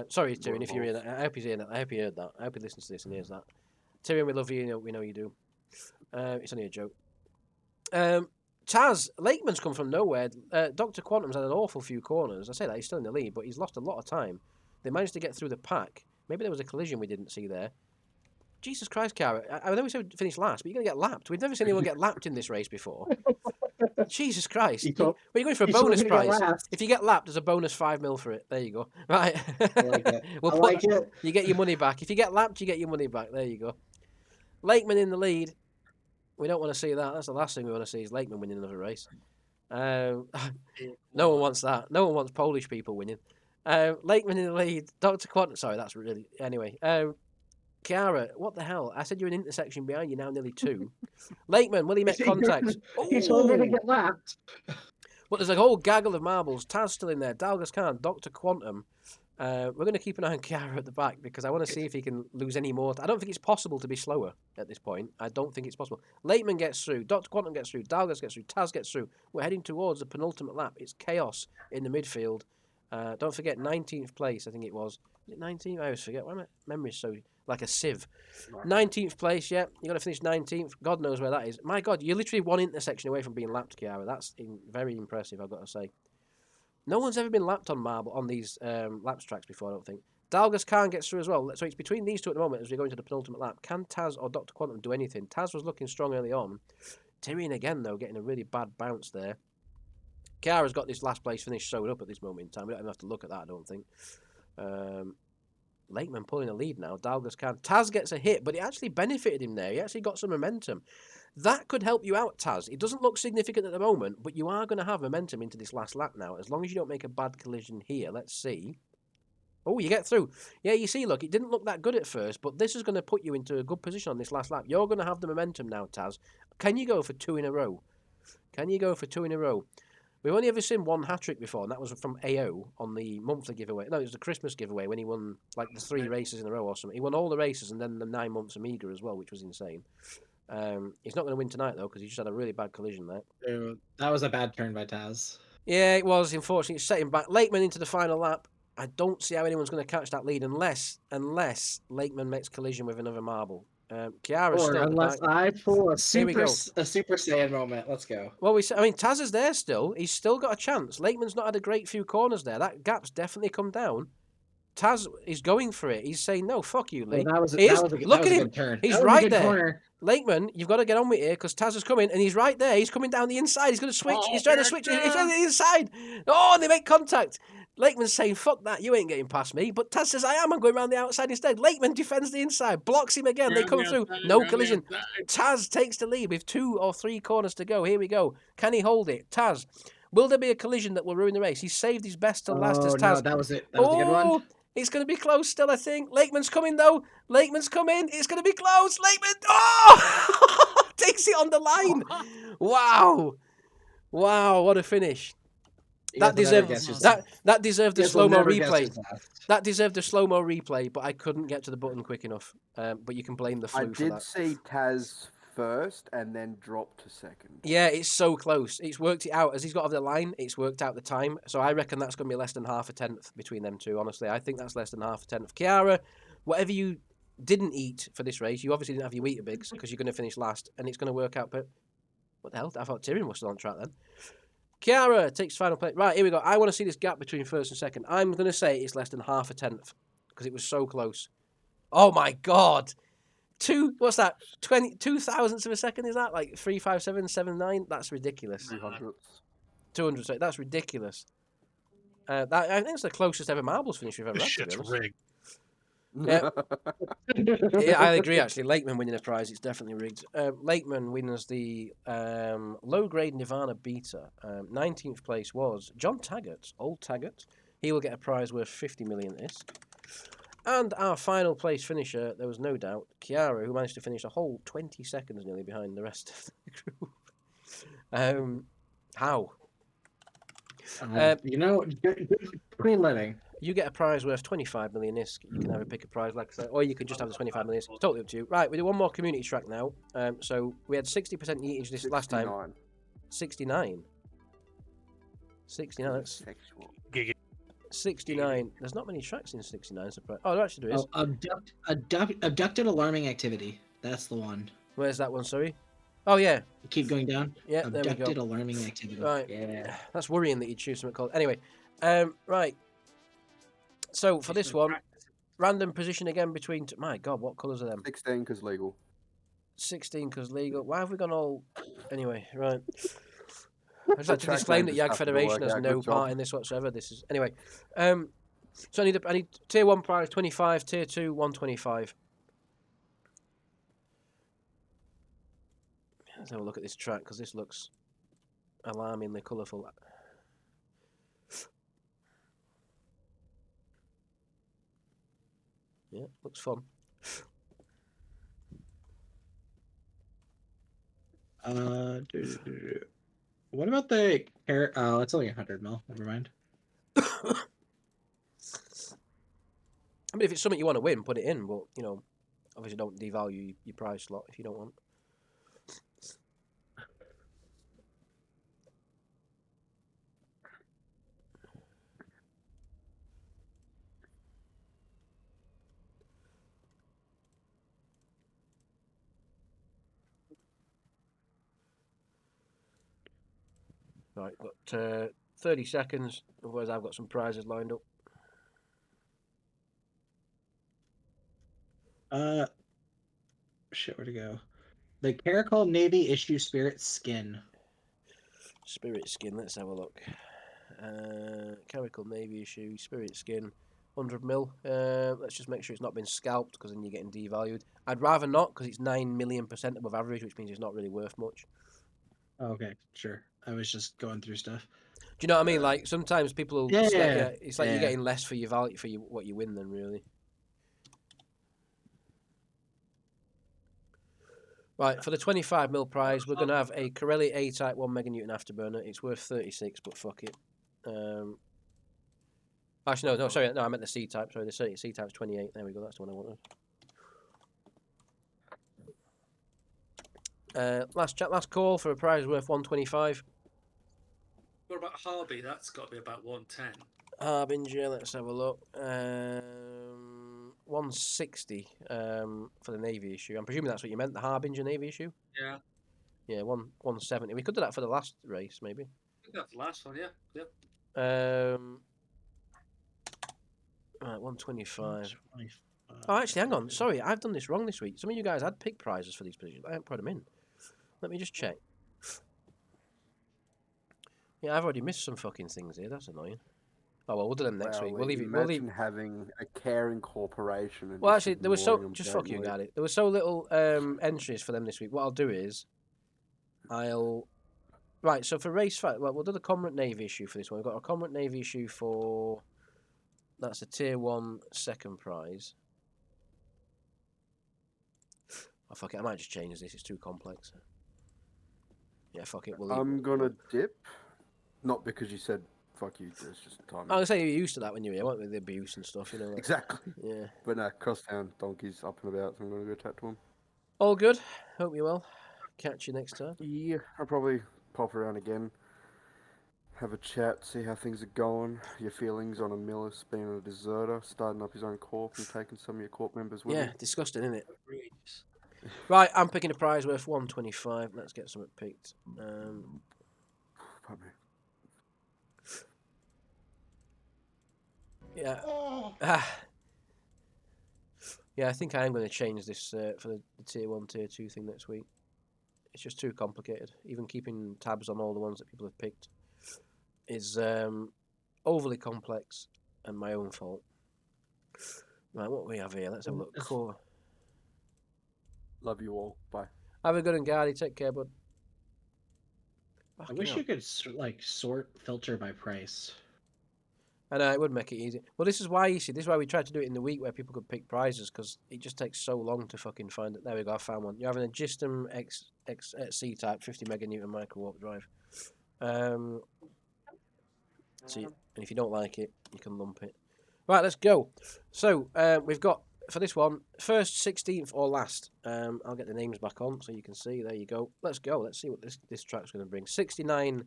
Sorry, Tyrion, if you're hearing that. I hope he's hearing that. I hope he heard that. I hope he listens to this and hears that. Tyrion, we love you. We know you do. It's only a joke. Taz, Lakeman's come from nowhere. Dr. Quantum's had an awful few corners. I say that, he's still in the lead, but he's lost a lot of time. They managed to get through the pack. Maybe there was a collision we didn't see there. Jesus Christ, Cara. I know we said finished last, but you're going to get lapped. We've never seen anyone get lapped in this race before. Jesus Christ. Well, you're going for a bonus prize. If you get lapped, there's a bonus 5 mil for it. There you go. Right. I like it. It. You get your money back. If you get lapped, you get your money back. There you go. Lakeman in the lead. We don't want to see that. That's the last thing we want to see is Lakeman winning another race. No one wants that. No one wants Polish people winning. Lakeman in the lead. Dr. Quantum. Sorry, that's really... Anyway. Kiara, what the hell? I said you're an intersection behind. You're now nearly 2. Lakeman, will he make contact? He told me to get lapped. Well, there's a whole gaggle of marbles. Taz still in there. Dalgas Khan, Dr. Quantum. We're going to keep an eye on Kiara at the back because I want to see if he can lose any more. I don't think it's possible to be slower at this point. I don't think it's possible. Lakeman gets through. Dr. Quantum gets through. Dalgas gets through. Taz gets through. We're heading towards the penultimate lap. It's chaos in the midfield. Don't forget, 19th place, I think it was. Is it 19th? I always forget. Why my memory's so like a sieve. 19th place, yeah. You got to finish 19th. God knows where that is. My God, you're literally one intersection away from being lapped, Kiara. That's very impressive, I've got to say. No one's ever been lapped on marble on these laps tracks before, I don't think. Dalgas Khan gets through as well. So it's between these two at the moment as we go into the penultimate lap. Can Taz or Dr. Quantum do anything? Taz was looking strong early on. Tyrion again, though, getting a really bad bounce there. Kiara's got this last place finish sewed up at this moment in time. We don't even have to look at that, I don't think. Lakeman pulling a lead now. Dalgas Khan. Taz gets a hit, but it actually benefited him there. He actually got some momentum. That could help you out, Taz. It doesn't look significant at the moment, but you are going to have momentum into this last lap now. As long as you don't make a bad collision here. Let's see. Oh, you get through. Yeah, you see, look, it didn't look that good at first, but this is going to put you into a good position on this last lap. You're going to have the momentum now, Taz. Can you go for 2 in a row? Can you go for 2 in a row? We've only ever seen one hat-trick before, and that was from AO on the monthly giveaway. No, it was the Christmas giveaway when he won like the 3 races in a row or something. He won all the races and then the 9 months Amiga as well, which was insane. He's not going to win tonight, though, because he just had a really bad collision there. Dude, that was a bad turn by Taz. Yeah, it was. Unfortunately, it's set him back. Lakeman into the final lap. I don't see how anyone's going to catch that lead unless Lakeman makes collision with another marble. Kiara's still unless I pull a Here we super go. Saiyan moment. Let's go. Well, Taz is there still. He's still got a chance. Lakeman's not had a great few corners there. That gap's definitely come down. Taz is going for it. He's saying, no, fuck you, Lee. Well, that was a Look at him. good turn. He's That was a right good there. corner. Lakeman, you've got to get on with it because Taz is coming and he's right there. He's coming down the inside. He's going to switch. Oh, he's trying to here switch. it He's trying to the inside. Oh, and they make contact. Lakeman's saying, fuck that. You ain't getting past me. But Taz says, I am. I'm going around the outside instead. Lakeman defends the inside. Blocks him again. They come through. No collision. Taz takes the lead with 2 or 3 corners to go. Here we go. Can he hold it? Taz. Will there be a collision that will ruin the race? He's saved his best till last as Oh, Taz. no, that was it. That was a good one. It's going to be close still, I think. Lakeman's coming, though. Lakeman's coming. It's going to be close. Lakeman. Oh! Takes it on the line. Wow. Wow, what a finish. You That guys will never deserved guess his that- last. that deserved the You guys will slow-mo never guess replay. his last. That deserved a slow-mo replay, but I couldn't get to the button quick enough. But you can blame the I flu for did that. see Taz first and then drop to second. Yeah, it's so close. It's worked it out. As he's got off the line, it's worked out the time. So I reckon that's going to be less than half a tenth between them two, honestly. I think that's less than half a tenth. Kiara, whatever you didn't eat for this race, you obviously didn't have your Weetabix because you're going to finish last, and it's going to work out. But what the hell? I thought Tyrion was still on track then. Kiara takes final place. Right, here we go. I want to see this gap between first and second. I'm going to say it's less than half a tenth because it was so close. Oh my God. What's that? 2 thousandths of a second, is that? Like 35779? That's ridiculous. 200. 200, sorry, that's ridiculous. I think it's the closest ever marbles finish we've ever This had, to shit's be honest. rigged. Yeah. Yeah, I agree, actually. Lakeman winning a prize, it's definitely rigged. Lakeman wins the low-grade Nirvana Beta. 19th place was John Taggart, Old Taggart. He will get a prize worth 50 million ISK. And our final place finisher, there was no doubt, Kiara, who managed to finish a whole 20 seconds nearly behind the rest of the group. How? You know, clean living. You get a prize worth 25 million ISK. You can either pick a prize like I said, or you can just have the 25 million ISK. It's totally up to you. Right, we do one more community track now. So we had 60% yeetage this last time. 69. 69. That's Sexual. 69. There's not many tracks in 69. Surprise. Oh, there actually there is. Abducted alarming activity. That's the one. Where's that one? Sorry. Oh yeah. Keep going down. Yeah. There we Abducted go. alarming activity. Right. Yeah. That's worrying that you choose something called. Anyway. Right. So for this one, random position again between. My God, what colours are them? 16 because legal. 16 because legal. Why have we gone all? Anyway, right. I just like to Track disclaim that name Yag just happened to Federation work has out. no Good job. part in this whatsoever. This is anyway. So I need tier 1 prize 25, tier 2 125. Let's have a look at this track because this looks alarmingly colourful. Yeah, looks fun. What about the carrot? Oh, it's only 100 mil. Never mind. I mean, if it's something you want to win, put it in. But you know, obviously, don't devalue your prize slot if you don't want. Right, got 30 seconds. Otherwise, I've got some prizes lined up. Shit, where'd it go? The Caracol Navy issue Spirit Skin. Spirit Skin, let's have a look. Chemical Navy issue, Spirit Skin, 100 mil. Let's just make sure it's not been scalped because then you're getting devalued. I'd rather not because it's 9 million% above average, which means it's not really worth much. Oh, okay, sure. I was just going through stuff. Do you know what I mean? Like sometimes people, Yeah, it's like you're yeah. getting less for your value for what you win than really. Right, for the 25 mil prize, we're going to have a Corelli A-Type 1 meganewton afterburner. It's worth 36, but fuck it. Actually, no, sorry, no, I meant the C-Type. Sorry, the C-Type's 28. There we go, that's the one I wanted. Last call for a prize worth 125. What about Harby? That's got to be about 110. Harbinger, let's have a look. 160 for the Navy issue. I'm presuming that's what you meant, the Harbinger Navy issue? Yeah. Yeah, 170. We could do that for the last race, maybe. I think that's the last one, yeah. Yep. Right, 125. Oh, actually, hang on. Sorry, I've done this wrong this week. Some of you guys had pick prizes for these positions. I haven't put them in. Let me just check. Yeah, I've already missed some fucking things here. That's annoying. Oh well, we'll do them next week. We'll leave it. We'll leave. Imagine having a caring corporation and Well, just actually, there was so ignoring 'em just fuck you, blatantly. got it. There was so little entries for them this week. What I'll do is, I'll right. So for race fight, well, we'll do the Comrade Navy issue for this one. We've got a Comrade Navy issue for that's a tier 1 second prize. Oh fuck it, I might just change this. It's too complex. Yeah, fuck it. We'll leave. I'm gonna dip, not because you said fuck you. It's just timing. I was say you're used to that when you were here, weren't we? The abuse and stuff, you know. Like, Exactly. yeah. But no, crosstown donkeys up and about, so I'm gonna go chat to him. All good. Hope you're well. Catch you next time. Yeah, I'll probably pop around again, have a chat, see how things are going. Your feelings on Millis being a deserter, starting up his own corp and taking some of your corp members with Yeah, him. disgusting, isn't it? Outrageous. Right, I'm picking a prize worth 125. Let's get something picked. Pardon me. Yeah. Oh. Yeah, I think I am going to change this for the tier 1, tier 2 thing next week. It's just too complicated. Even keeping tabs on all the ones that people have picked is overly complex and my own fault. Right, what do we have here? Let's have a look. Core. Love you all. Bye. Have a good one, Guardy. Take care, bud. I Fucking wish hell. you could sort filter by price. I know, it would make it easy. Well, this is why, you see, this is why we tried to do it in the week where people could pick prizes, because it just takes so long to fucking find it. There we go, I found one. You're having a Gistum XC type 50 meganewton micro warp drive. And if you don't like it, you can lump it. Right, let's go. So, we've got, for this one, first, 16th, or last. I'll get the names back on so you can see. There you go. Let's go. Let's see what this track's going to bring. 69%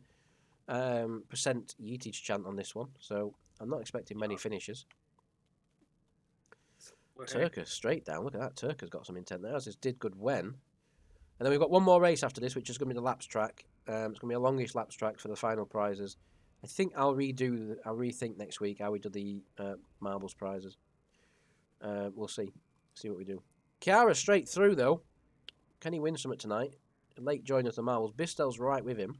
yeetage chant on this one, so I'm not expecting many finishes. Turkus straight down. Look at that. Turkus got some intent there, as is Did Good When. And then we've got one more race after this, which is going to be the laps track. It's going to be a longish laps track for the final prizes. I think I'll rethink next week how we do the marbles prizes. We'll see what we do. Chiara straight through though. Can he win something tonight? A late joiner to marbles. Bistel's right with him.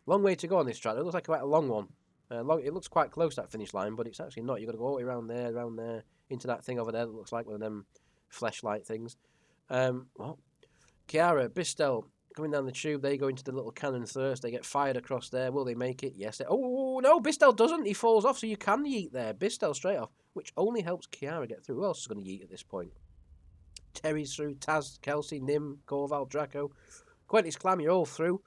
Long way to go on this track. It looks like quite a long one. It looks quite close to that finish line, but it's actually not. You've got to go all the way around there, into that thing over there that looks like one of them fleshlight things. What? Chiara, Bistel coming down the tube. They go into the little cannon thirst. They get fired across there. Will they make it? Yes. Oh, no, Bistel doesn't. He falls off, so you can yeet there. Bistel straight off, which only helps Chiara get through. Who else is going to yeet at this point? Terry's through. Taz, Kelsey, Nim, Corval, Draco. Quentis Clam, you're all through.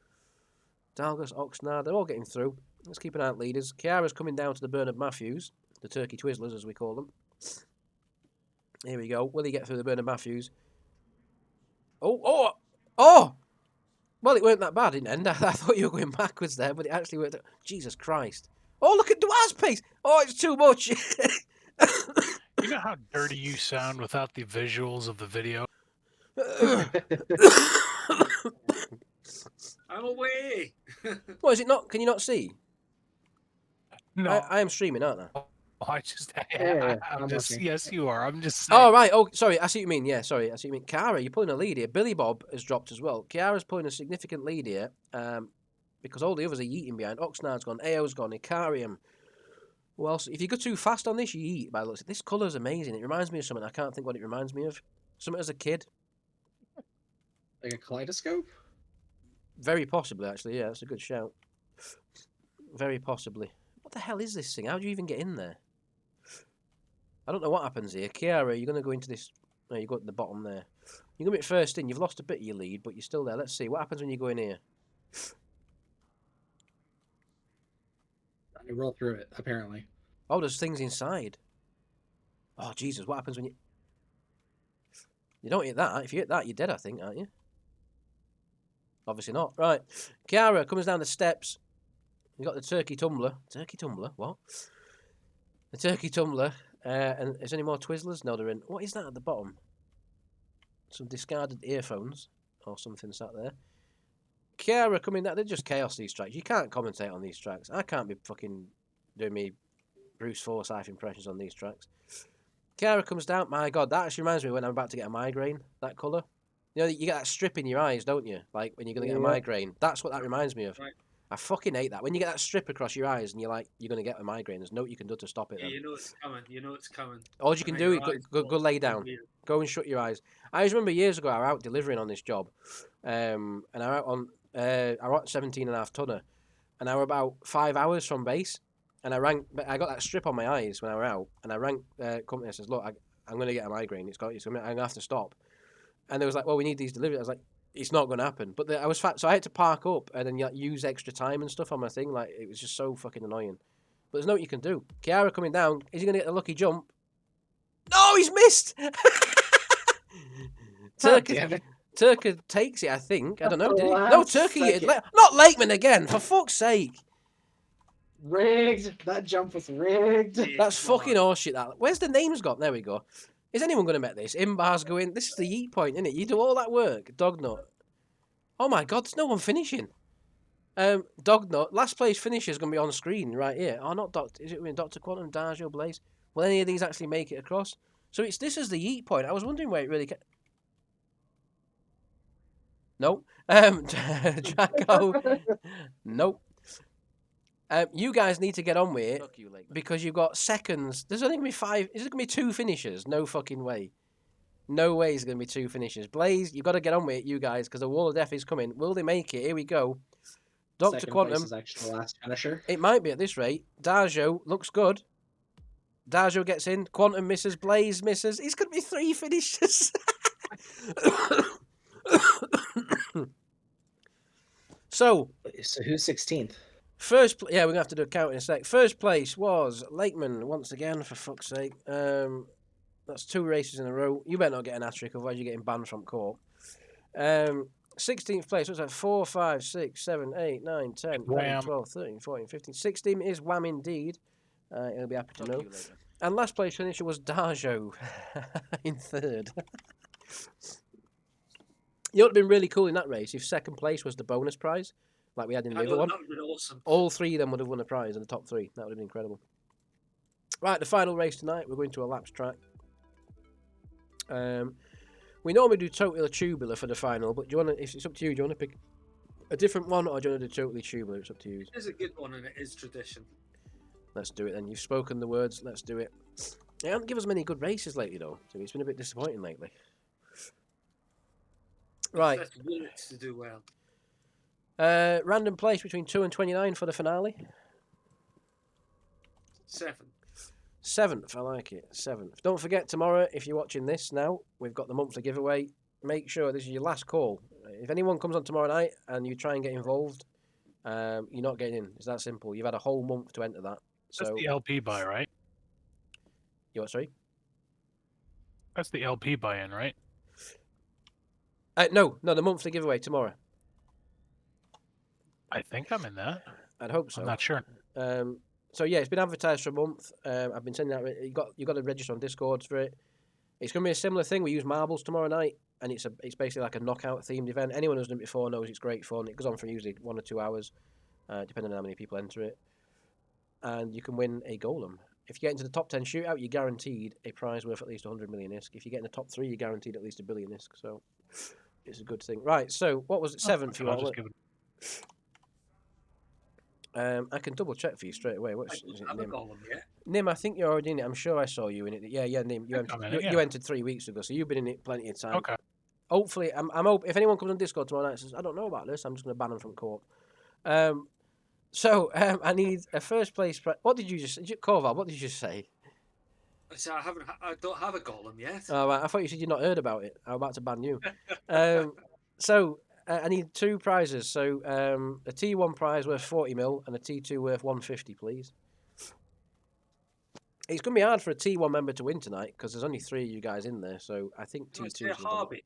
Dalgas, Oxnard, they're all getting through. Let's keep an eye on leaders. Chiara's coming down to the Bernard Matthews, the Turkey Twizzlers as we call them. Here we go. Will he get through the Bernard Matthews? Oh! Well, it weren't that bad in the end. I thought you were going backwards there, but it actually worked. Jesus Christ. Oh, look at Duaz's pace. Oh, it's too much. You know how dirty you sound without the visuals of the video? I'm away. What is it not? Can you not see? No, I am streaming, aren't I? I just, Yeah, I'm I'm just, looking. yes, you are. I'm just saying. Oh, right. Oh, sorry. I see what you mean. Yeah, sorry. I see what you mean. Chiara, you're pulling a lead here. Billy Bob has dropped as well. Chiara's pulling a significant lead here because all the others are yeeting behind. Oxnard's gone. AO's gone. Icarium. Who else? If you go too fast on this, you yeet by the looks. This colour's amazing. It reminds me of something. I can't think what it reminds me of. Something as a kid. Like a kaleidoscope? Very possibly, actually. Yeah, that's a good shout. Very possibly. What the hell is this thing? How do you even get in there? I don't know what happens here. Chiara, you're going to go into this... No, you go at the bottom there. You're going to be first in. You've lost a bit of your lead, but you're still there. Let's see. What happens when you go in here? I roll through it, apparently. Oh, there's things inside. Oh, Jesus. What happens when you... You don't hit that. If you hit that, you're dead, I think, aren't you? Obviously not. Right. Chiara comes down the steps. You've got the turkey tumbler. Turkey tumbler? What? The turkey tumbler. And is there any more Twizzlers? No, they're in. What is that at the bottom? Some discarded earphones or something sat there. Chiara coming down. They're just chaos, these tracks. You can't commentate on these tracks. I can't be fucking doing me Bruce Forsyth impressions on these tracks. Kiara comes down. My God, that actually reminds me when I'm about to get a migraine. That colour. You know, you get that strip in your eyes, don't you? Like when you're gonna get a Yeah. migraine. That's what that reminds me of. Right. I fucking hate that. When you get that strip across your eyes and you're like, you're gonna get a migraine. There's no you can do to stop it. Yeah, Then. you know it's coming. You know it's coming. All you can And do then is your eyes go close, lay it's down. weird. Go and shut your eyes. I just remember years ago I was out delivering on this job, and I was out on I was 17.5 tonner, and I were about 5 hours from base, and I got that strip on my eyes when I were out, and I rang company and says, look, I'm going to get a migraine. I'm going to have to stop, and they was like, well, we need these deliveries. I was like, it's not going to happen. But I was fat, so I had to park up and then use extra time and stuff on my thing. Like it was just so fucking annoying. But there's no what you can do. Kiara coming down. Is he going to get the lucky jump? No, he's missed. God Turkey, damn it. Turkey takes it, I think. I don't know. Did he? No, Last Turkey. second. Not Lakeman again. For fuck's sake. Rigged. That jump was rigged. Yeah, That's come fucking on. horseshit. That. Where's the names got? There we go. Is anyone going to met this? Imbar's going. This is the yeet point, isn't it? You do all that work. Dognut. Oh my God, there's no one finishing. Dognut. Last place finisher is going to be on screen right here. Oh, not Doctor. Is it Dr. Quantum, Darjo, Blaze? Will any of these actually make it across? So this is the yeet point. I was wondering where it really. Nope. Draco. Nope. You guys need to get on with it because you've got seconds. There's only gonna be 5. Is it gonna be 2 finishers? No fucking way. No way is gonna be 2 finishers. Blaze, you got to get on with it, you guys, because the wall of death is coming. Will they make it? Here we go. Doctor Second Quantum. place is actually the last finisher. It might be at this rate. Darjo looks good. Darjo gets in. Quantum misses. Blaze misses. It's gonna be 3 finishers. So who's 16th? yeah, we're gonna have to do a count in a sec. First place was Lakeman once again, for fuck's sake. That's 2 races in a row. You better not get an asterisk, otherwise you're getting banned from court. 16th place, what's that? 4, 5, 6, 7, 8, 9, 10, 11, Wham. 12, 13, 14, 15. 16 is Wham indeed. He'll be happy to know. And last place finisher was Darjo in 3rd. You would have been really cool in that race if second place was the bonus prize, like we had in the I other know, one. that would have been awesome. All 3 of them would have won a prize in the top 3. That would have been incredible. Right, the final race tonight. We're going to a laps track. We normally do totally tubular for the final, but do you want to? If it's up to you, do you want to pick a different one, or do you want to do totally tubular? It's up to you. It is a good one and it is tradition. Let's do it then. You've spoken the words. Let's do it. They haven't given us many good races lately, though. So it's been a bit disappointing lately. Right. That's willing to do well. Random place between 2 and 29 for the finale. 7. 7th, I like it. 7th. Don't forget tomorrow, if you're watching this now, we've got the monthly giveaway. Make sure this is your last call. If anyone comes on tomorrow night and you try and get involved, you're not getting in. It's that simple. You've had a whole month to enter that. That's So the LP buy, right? you what? Sorry. That's the LP buy-in, right? No, the monthly giveaway tomorrow. I think I'm in that. I'd hope so. I'm not sure. So yeah, it's been advertised for a month. I've been sending out. You got to register on Discord for it. It's going to be a similar thing. We use marbles tomorrow night, and it's basically like a knockout themed event. Anyone who's done it before knows it's great fun. It goes on for usually 1 or 2 hours, depending on how many people enter it. And you can win a golem. If you get into the top 10 shootout, you're guaranteed a prize worth at least 100 million ISK. If you get in the top 3, you're guaranteed at least 1 billion ISK. So it's a good thing. Right. So what was it? 7th. You I'll want? just give it. I can double check for you straight away. What's I is it, don't have a Nim? golem yet. Nim, I think you're already in it. I'm sure I saw you in it. Yeah, Nim. You think I'm entered, in it, you yeah. entered 3 weeks ago, so you've been in it plenty of time. Okay. Hopefully, I'm if anyone comes on Discord tomorrow night and says, I don't know about this, I'm just going to ban them from court. I need a first place. What did you just Corval, what did you just say? So I don't have a golem yet. Oh, right, I thought you said you'd not heard about it. I'm about to ban you. I need 2 prizes. So a T1 prize worth 40 mil and a T2 worth 150, please. It's going to be hard for a T1 member to win tonight because there's only 3 of you guys in there. So I think No, it's T2 a Harvey.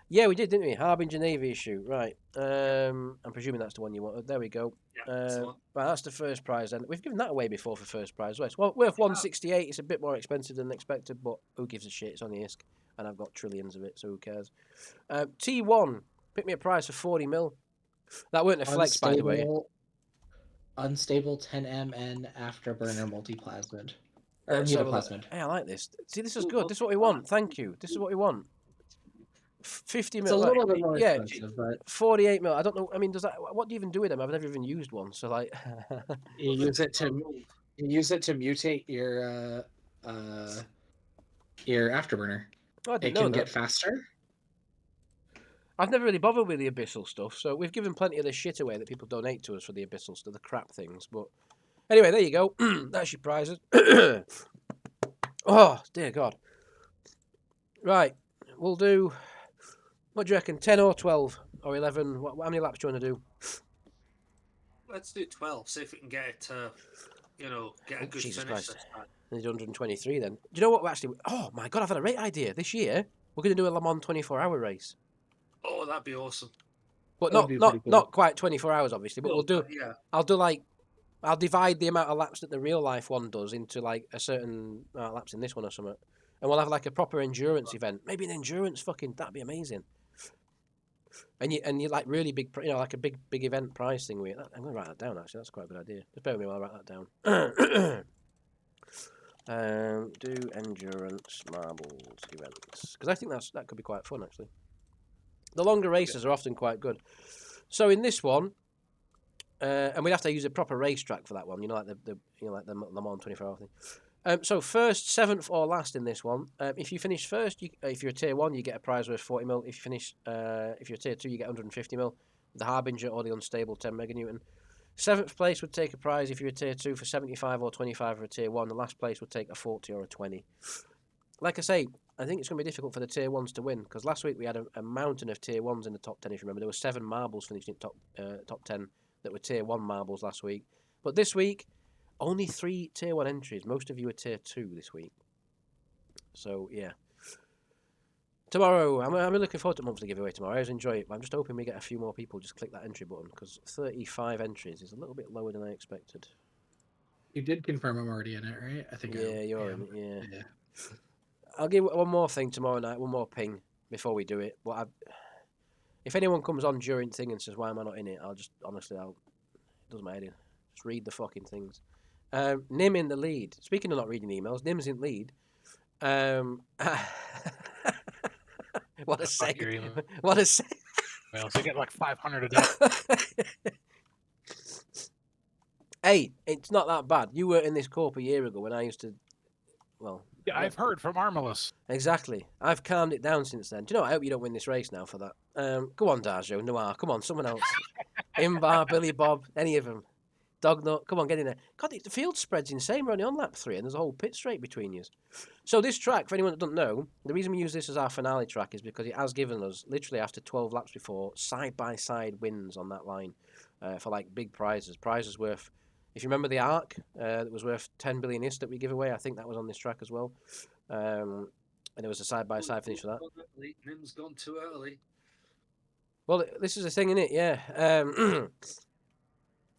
Yeah, we did, didn't we? Harbinger Navy issue, right? I'm presuming that's the one you wanted. There we go. Yeah, that's the one. Right, that's the first prize. Then we've given that away before for first prize. Well, it's worth 168. It's a bit more expensive than expected, but who gives a shit? It's on the ISK, and I've got trillions of it, so who cares? T1, pick me a prize for 40 mil. That weren't a flex, by the way. Unstable 10 MN afterburner multiplasmid. Or Let's have a look. Mutaplasmid. Hey, I like this. See, this is Ooh, good. This is what we want. Thank you. This is what we want. 50 It's a mil. little bit more yeah, expensive, but 48 mil. I don't know. I mean, does that? What do you even do with them? I've never even used one. So like, you use it to mutate your afterburner. I It didn't know can that. get faster. I've never really bothered with the abyssal stuff, so we've given plenty of the shit away that people donate to us for the abyssal stuff, the crap things. But anyway, there you go. That's your prizes. Oh dear God! Right, we'll do. What do you reckon? 10 or 12 or 11? How many laps do you want to do? Let's do 12. See if we can get it to, get a Oh, good Jesus finish Christ. this time. There's 123 then. Do you know what? We're actually. Oh my God! I've had a great idea. This year we're going to do a Le Mans 24-hour race. Oh, that'd be awesome. But That would be not pretty cool. not quite 24 hours, obviously. But No, we'll do. Yeah. I'll divide the amount of laps that the real life one does into like a certain amount of laps in this one or something, and we'll have like a proper endurance event. Maybe an endurance fucking that'd be amazing. And you like really big, like a big event prize thing. I'm gonna write that down actually. That's quite a good idea. Just bear with me while I write that down. Do endurance marbles events because I think that could be quite fun actually. The longer races are often quite good. So in this one. And we'd have to use a proper racetrack for that one, like the Le Mans 24-hour thing. So first, 7th or last in this one. If you finish first, if you're a tier 1, you get a prize worth 40 mil. If you finish, if you're a tier 2, you get 150 mil. The Harbinger or the Unstable 10 meganewton. 7th place would take a prize if you're a tier 2 for 75 or 25 for a tier 1. The last place would take a 40 or a 20. Like I say, I think it's going to be difficult for the tier 1s to win because last week we had a mountain of tier 1s in the top 10. If you remember, there were 7 marbles finishing top 10. That were tier 1 marbles last week. But this week, only 3 tier 1 entries. Most of you are tier 2 this week. So, yeah. Tomorrow, I'm looking forward to monthly giveaway tomorrow. I always enjoy it, but I'm just hoping we get a few more people just click that entry button because 35 entries is a little bit lower than I expected. You did confirm I'm already in it, right? I think. Yeah, you're am. in it, yeah. Yeah. I'll give one more thing tomorrow night, one more ping before we do it. But if anyone comes on during thing and says, why am I not in it? I'll just, honestly, it doesn't matter. Just read the fucking things. Nim in the lead. Speaking of not reading emails, Nim's in lead. What a Fuck your save. email. What a save. Well, so you get like 500 a day. Hey, it's not that bad. You were in this corp a year ago when I used to, well... Yeah, I've heard from Armalus. Exactly. I've calmed it down since then. Do you know what? I hope you don't win this race now for that. Go on, Darjo, Noir. Come on, someone else. Imbar, Billy Bob, any of them. Dognut, come on, get in there. God, the field spread's insane. We're only on lap 3 and there's a whole pit straight between you. So this track, for anyone that doesn't know, the reason we use this as our finale track is because it has given us, literally after 12 laps before, side-by-side wins on that line for like big prizes. Prizes worth... If you remember the Arc, that was worth 10 billion IS that we give away, I think that was on this track as well. And there was a side-by-side finish for that. Nim's gone too early. Well, this is the thing, innit? Yeah.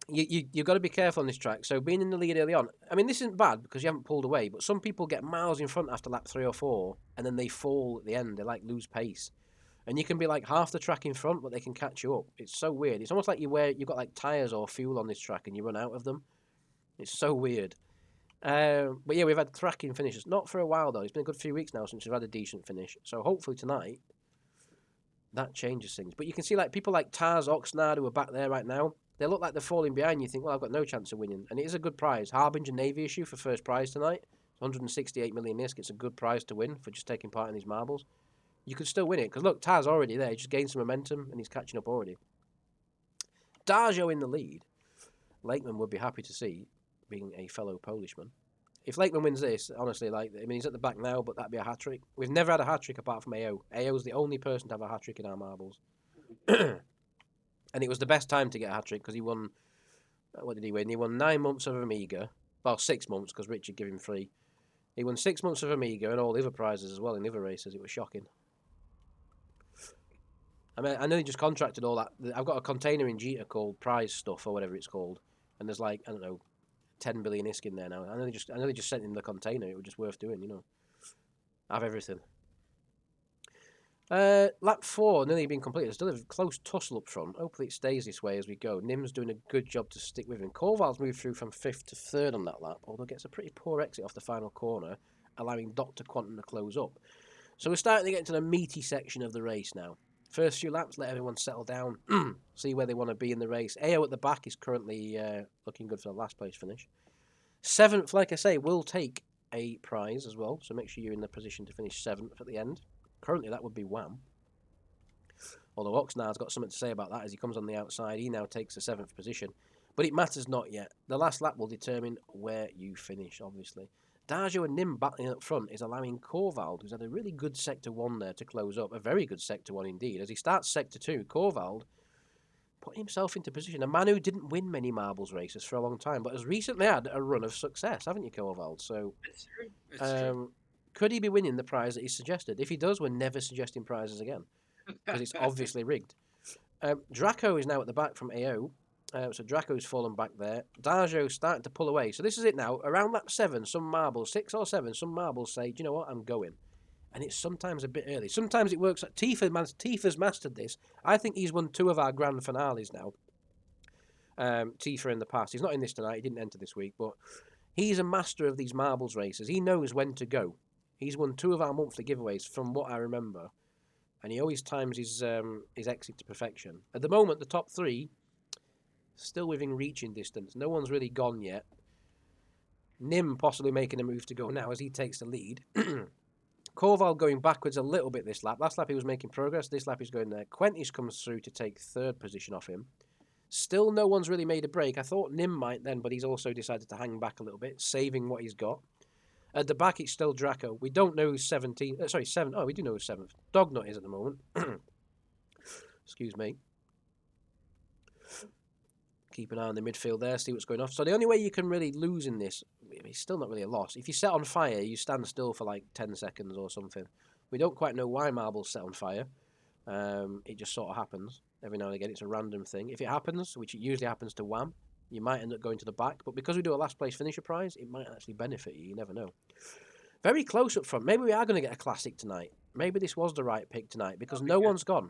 You've got to be careful on this track. So being in the lead early on, I mean, this isn't bad because you haven't pulled away, but some people get miles in front after lap 3 or 4, and then they fall at the end. They, like, lose pace. And you can be, like, half the track in front, but they can catch you up. It's so weird. It's almost like you've got, like, tyres or fuel on this track and you run out of them. It's so weird. But, yeah, we've had cracking finishes. Not for a while, though. It's been a good few weeks now since we've had a decent finish. So hopefully tonight, that changes things. But you can see, like, people like Taz, Oxnard, who are back there right now, they look like they're falling behind. You think, well, I've got no chance of winning. And it is a good prize. Harbinger Navy issue for first prize tonight. 168 million ISK. It's a good prize to win for just taking part in these marbles. You could still win it. Because, look, Taz already there. He just gained some momentum, and he's catching up already. Darjo in the lead. Lakeman would be happy to see, being a fellow Polishman. If Lakeman wins this, honestly, he's at the back now, but that'd be a hat-trick. We've never had a hat-trick apart from AO. AO's the only person to have a hat-trick in our marbles. And it was the best time to get a hat-trick because he won... What did he win? He won 9 months of Amiga. Well, 6 months because Richard gave him 3. He won 6 months of Amiga and all the other prizes as well in the other races. It was shocking. I mean, I know they just contracted all that. I've got a container in Jita called Prize Stuff or whatever it's called. And there's like, I don't know, 10 billion ISK in there now. I know they just sent in the container. It was just worth doing, Have everything. Lap 4 nearly been completed. There's still a close tussle up front. Hopefully it stays this way as we go. Nim's doing a good job to stick with him. Corval's moved through from 5th to 3rd on that lap, although gets a pretty poor exit off the final corner, allowing Dr. Quantum to close up. So we're starting to get into the meaty section of the race now. First few laps, let everyone settle down, see where they want to be in the race. AO at the back is currently looking good for the last place finish. 7th, like I say, will take a prize as well, so make sure you're in the position to finish 7th at the end. Currently, that would be Wham. Although Oxnard's got something to say about that as he comes on the outside. He now takes the 7th position. But it matters not yet. The last lap will determine where you finish, obviously. Darjo and Nim battling up front is allowing Corvald, who's had a really good Sector 1 there, to close up. A very good Sector 1 indeed. As he starts Sector 2, Corvald put himself into position. A man who didn't win many marbles races for a long time, but has recently had a run of success, haven't you, Corvald? So, It's true. It's true. could he be winning the prize that he's suggested? If he does, we're never suggesting prizes again, because it's obviously rigged. Draco is now at the back from AO. So Draco's fallen back there. Darjo's starting to pull away. So this is it now. Around lap 7, some marbles, 6 or 7, some marbles say, do you know what, I'm going. And it's sometimes a bit early. Sometimes it works. Tifa's mastered this. I think he's won 2 of our grand finales now. Tifa in the past. He's not in this tonight. He didn't enter this week. But he's a master of these marbles races. He knows when to go. He's won 2 of our monthly giveaways from what I remember. And he always times his exit to perfection. At the moment, the top 3... still within reaching distance. No one's really gone yet. Nim possibly making a move to go now as he takes the lead. Corval going backwards a little bit this lap. Last lap he was making progress. This lap he's going there. Quentis comes through to take 3rd position off him. Still no one's really made a break. I thought Nim might then, but he's also decided to hang back a little bit, saving what he's got. At the back it's still Draco. We don't know who's 17. Sorry, 7. Oh, we do know who's 7th. Dognut is at the moment. Excuse me. Keep an eye on the midfield there, see what's going on. So the only way you can really lose in this, it's still not really a loss. If you set on fire, you stand still for like 10 seconds or something. We don't quite know why marbles set on fire. It just sort of happens. Every now and again, it's a random thing. If it happens, which it usually happens to Wham, you might end up going to the back. But because we do a last place finisher prize, it might actually benefit you. You never know. Very close up front. Maybe we are going to get a classic tonight. Maybe this was the right pick tonight because no one's gone.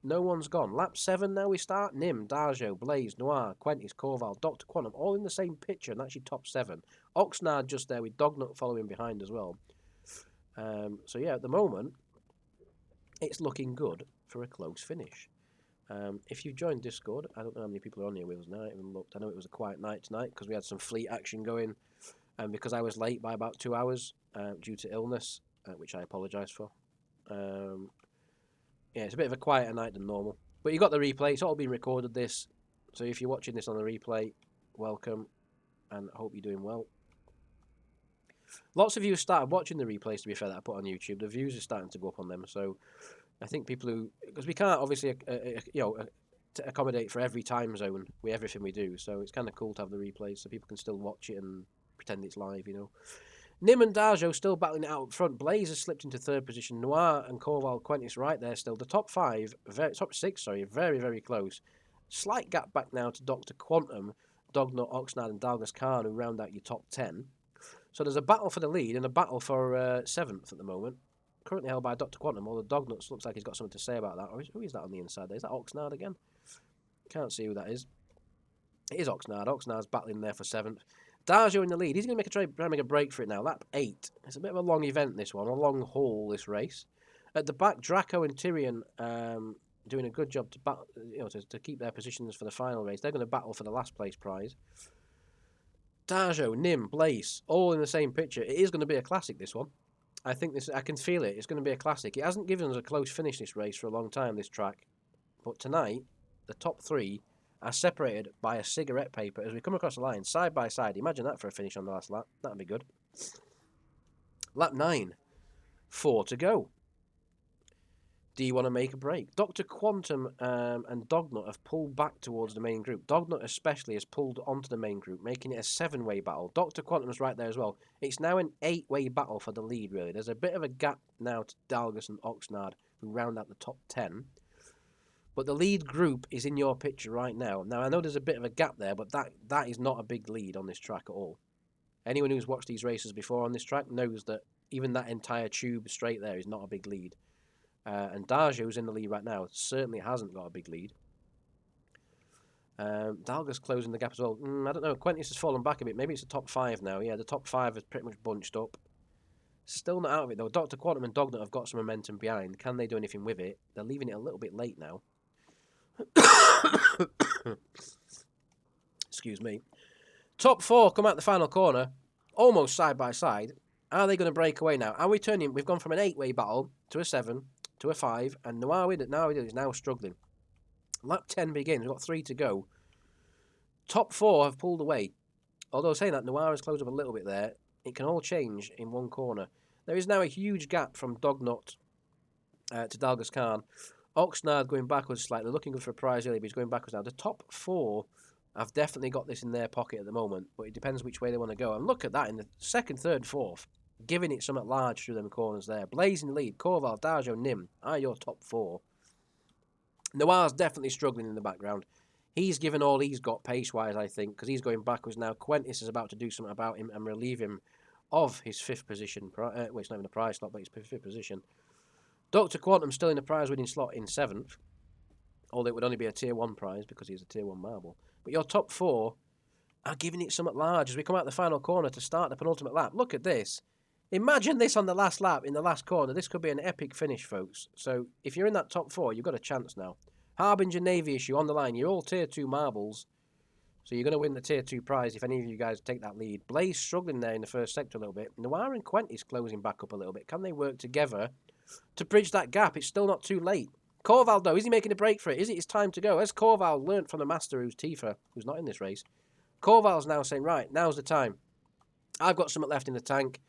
No one's gone. Lap 7 now we start. Nim, Darjo, Blaze, Noir, Quentis, Corval, Dr. Quantum, all in the same picture and actually top 7. Oxnard just there with Dognut following behind as well. So yeah, at the moment, it's looking good for a close finish. If you've joined Discord, I don't know how many people are on here with us now. I haven't looked. I know it was a quiet night tonight because we had some fleet action going. And because I was late by about 2 hours due to illness, which I apologise for. Yeah, it's a bit of a quieter night than normal. But you got the replay. It's all been recorded, this. So if you're watching this on the replay, welcome. And I hope you're doing well. Lots of you have started watching the replays, to be fair, that I put on YouTube. The views are starting to go up on them. So I think people who... Because we can't, obviously, to accommodate for every time zone with everything we do. So it's kind of cool to have the replays so people can still watch it and pretend it's live, you know. Nim and Darjo still battling it out up front. Blaze has slipped into 3rd position. Noir and Corval Quentis right there still. The top 6, very, very close. Slight gap back now to Dr. Quantum, Dognut, Oxnard and Dalgas Khan who round out your top 10. So there's a battle for the lead and a battle for 7th at the moment. Currently held by Dr. Quantum, although Dognut looks like he's got something to say about that. Or who is that on the inside there? Is that Oxnard again? Can't see who that is. It is Oxnard. Oxnard's battling there for 7th. Darjo in the lead. He's going to try and make a break for it now. Lap 8. It's a bit of a long event, this one. A long haul, this race. At the back, Draco and Tyrion doing a good job to keep their positions for the final race. They're going to battle for the last place prize. Darjo, Nim, Blaze, all in the same picture. It is going to be a classic, this one. I can feel it. It's going to be a classic. It hasn't given us a close finish, this race, for a long time, this track. But tonight, the top 3... are separated by a cigarette paper as we come across the line, side by side. Imagine that for a finish on the last lap. That'd be good. Lap 9. 4 to go. Do you want to make a break? Dr. Quantum and Dognut have pulled back towards the main group. Dognut especially has pulled onto the main group, making it a 7-way battle. Dr. Quantum's right there as well. It's now an 8-way battle for the lead, really. There's a bit of a gap now to Dalgas and Oxnard, who round out the top 10. But the lead group is in your picture right now. Now, I know there's a bit of a gap there, but that is not a big lead on this track at all. Anyone who's watched these races before on this track knows that even that entire tube straight there is not a big lead. And Darja, who's in the lead right now, certainly hasn't got a big lead. Dalga's closing the gap as well. I don't know. Quentis has fallen back a bit. Maybe it's the top 5 now. Yeah, the top 5 is pretty much bunched up. Still not out of it, though. Dr. Quantum and Dognut have got some momentum behind. Can they do anything with it? They're leaving it a little bit late now. Excuse me. Top 4 come out the final corner, almost side by side. Are they going to break away now? Are we turning? We've gone from an 8-way battle to a 7 to a 5, and Noir is now struggling. Lap 10 begins. We've got 3 to go. Top 4 have pulled away. Although saying that, Noir has closed up a little bit there. It can all change in one corner. There is now a huge gap from Dognut to Dalgas Khan. Oxnard going backwards slightly, looking good for a prize early, but he's going backwards now. The top 4 have definitely got this in their pocket at the moment, but it depends which way they want to go. And look at that in the 2nd, 3rd, 4th, giving it some at large through them corners there. Blazing lead, Corval, Darjo, Nim are your top 4. Noir's definitely struggling in the background. He's given all he's got pace-wise, I think, because he's going backwards now. Quentis is about to do something about him and relieve him of his 5th position. Well, it's not even a prize slot, but his 5th position. Dr. Quantum still in the prize-winning slot in 7th, although it would only be a Tier 1 prize because he's a Tier 1 marble. But your top 4 are giving it some at large as we come out the final corner to start the penultimate lap. Look at this. Imagine this on the last lap in the last corner. This could be an epic finish, folks. So if you're in that top 4, you've got a chance now. Harbinger Navy issue on the line. You're all Tier 2 marbles. So you're going to win the Tier 2 prize if any of you guys take that lead. Blaze struggling there in the first sector a little bit. Noir and Quentis closing back up a little bit. Can they work together to bridge that gap? It's still not too late. Corval, though, is he making a break for it? Is it his time to go? Has Corval learnt from the master, who's Tifa, who's not in this race? Corval's now saying, right, now's the time. I've got something left in the tank.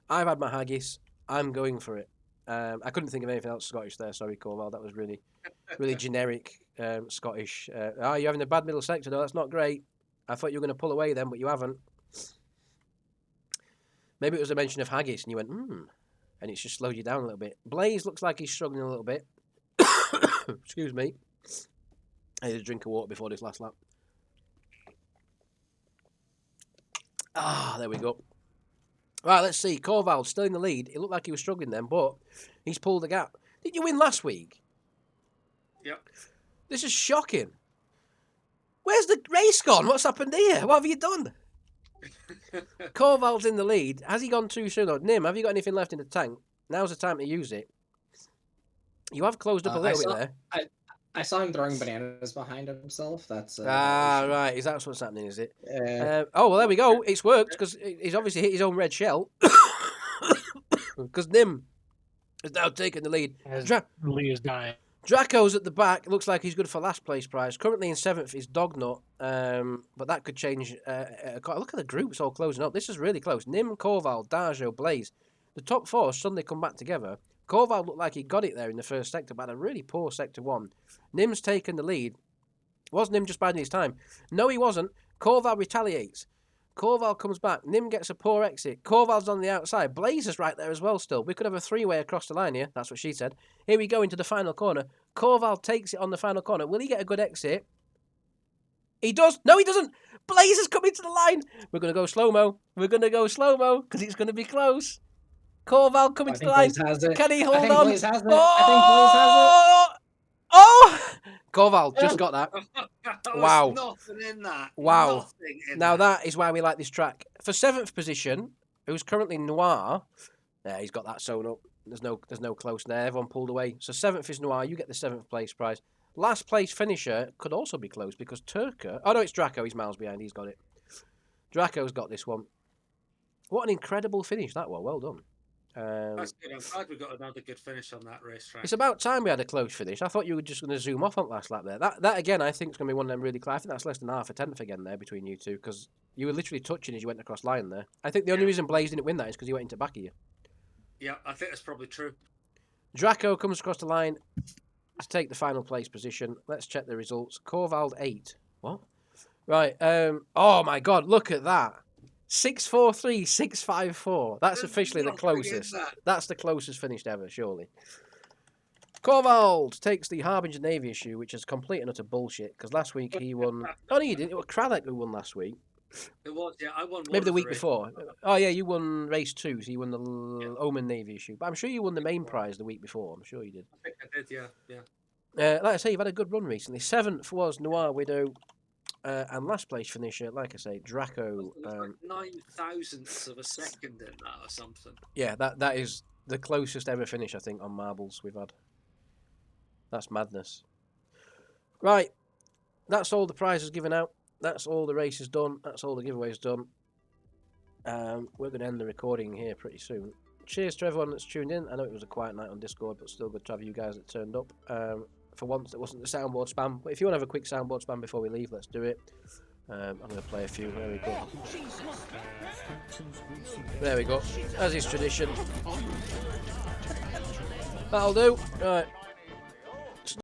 I've had my haggis. I'm going for it. I couldn't think of anything else Scottish there. Sorry, Corval. That was really, really generic Scottish. You're having a bad middle sector. No, that's not great. I thought you were going to pull away then, but you haven't. Maybe it was a mention of haggis, and you went, and it's just slowed you down a little bit. Blaze looks like he's struggling a little bit. Excuse me. I need a drink of water before this last lap. There we go. Right, let's see. Corval still in the lead. It looked like he was struggling then, but he's pulled the gap. Did you win last week? Yep. This is shocking. Where's the race gone? What's happened here? What have you done? Corval's in the lead. Has he gone too soon? Nim, have you got anything left in the tank? Now's the time to use it. You have closed up a little bit there. I saw him throwing bananas behind himself. That's right. Is that what's happening? Is it? Well, there we go. It's worked because he's obviously hit his own red shell. Because Nim has now taken the lead. Lee is dying. Draco's at the back. Looks like he's good for last place prize. Currently in 7th is Dognut, but that could change. Look at the groups all closing up. This is really close. Nim, Corval, Darjo, Blaze. The top 4 suddenly come back together. Corval looked like he got it there in the first sector, but had a really poor sector 1. Nim's taken the lead. Was Nim just biding his time? No, he wasn't. Corval retaliates. Corval comes back. Nim gets a poor exit. Corval's on the outside. Blaze is right there as well still. We could have a 3-way across the line here. That's what she said. Here we go into the final corner. Corval takes it on the final corner. Will he get a good exit? He does. No, he doesn't. Blaze is coming to the line. We're going to go slow-mo. We're going to go slow-mo because it's going to be close. Corval coming to the line. Can he hold on? Blaze has it. I think Blaze has it. Oh! Corval just got that. Wow. Nothing in that. Wow. Nothing in Now that. that is why we like this track. For 7th position, who's currently Noir, he's got that sewn up. There's no close there. Everyone pulled away. So 7th is Noir. You get the 7th place prize. Last place finisher could also be close because Turka. Oh no, it's Draco. He's miles behind. He's got it. Draco's got this one. What an incredible finish that was. Well done. That's good. I'm glad we got another good finish on that racetrack. It's about time we had a close finish. I thought you were just going to zoom off on last lap there. That again, I think is going to be one of them really close. I think that's less than half a tenth again there between you two because you were literally touching as you went across line there. I think the only reason Blaze didn't win that is because he went into back of you. Yeah, I think that's probably true. Draco comes across the line to take the final place position. Let's check the results. Corval 8. What? Right. Oh my God! Look at that. 6:43, 6:54. That's officially the closest. That's the closest finished ever, surely. Corvald takes the Harbinger Navy issue, which is complete and utter bullshit, because last week he won... Oh, no, he didn't. It was Kralek who won last week. It was, yeah. I won. Maybe one the of week race. before. Oh yeah, you won race 2, so you won the Yeah. Omen Navy issue. But I'm sure you won the main prize the week before. I'm sure you did. I think I did, yeah, yeah. Like I say, you've had a good run recently. 7th was Noir Widow, and last place finisher, like I say, Draco. It was like 9,000ths of a second in that or something. Yeah, that is the closest ever finish I think on marbles we've had. That's madness. Right, that's all the prizes given out. That's all the races done. That's all the giveaways done. We're going to end the recording here pretty soon. Cheers to everyone that's tuned in. I know it was a quiet night on Discord, but still good to have you guys that turned up. For once, it wasn't the soundboard spam. But if you want to have a quick soundboard spam before we leave, let's do it. I'm going to play a few. There we go. There we go. As is tradition. That'll do. Right.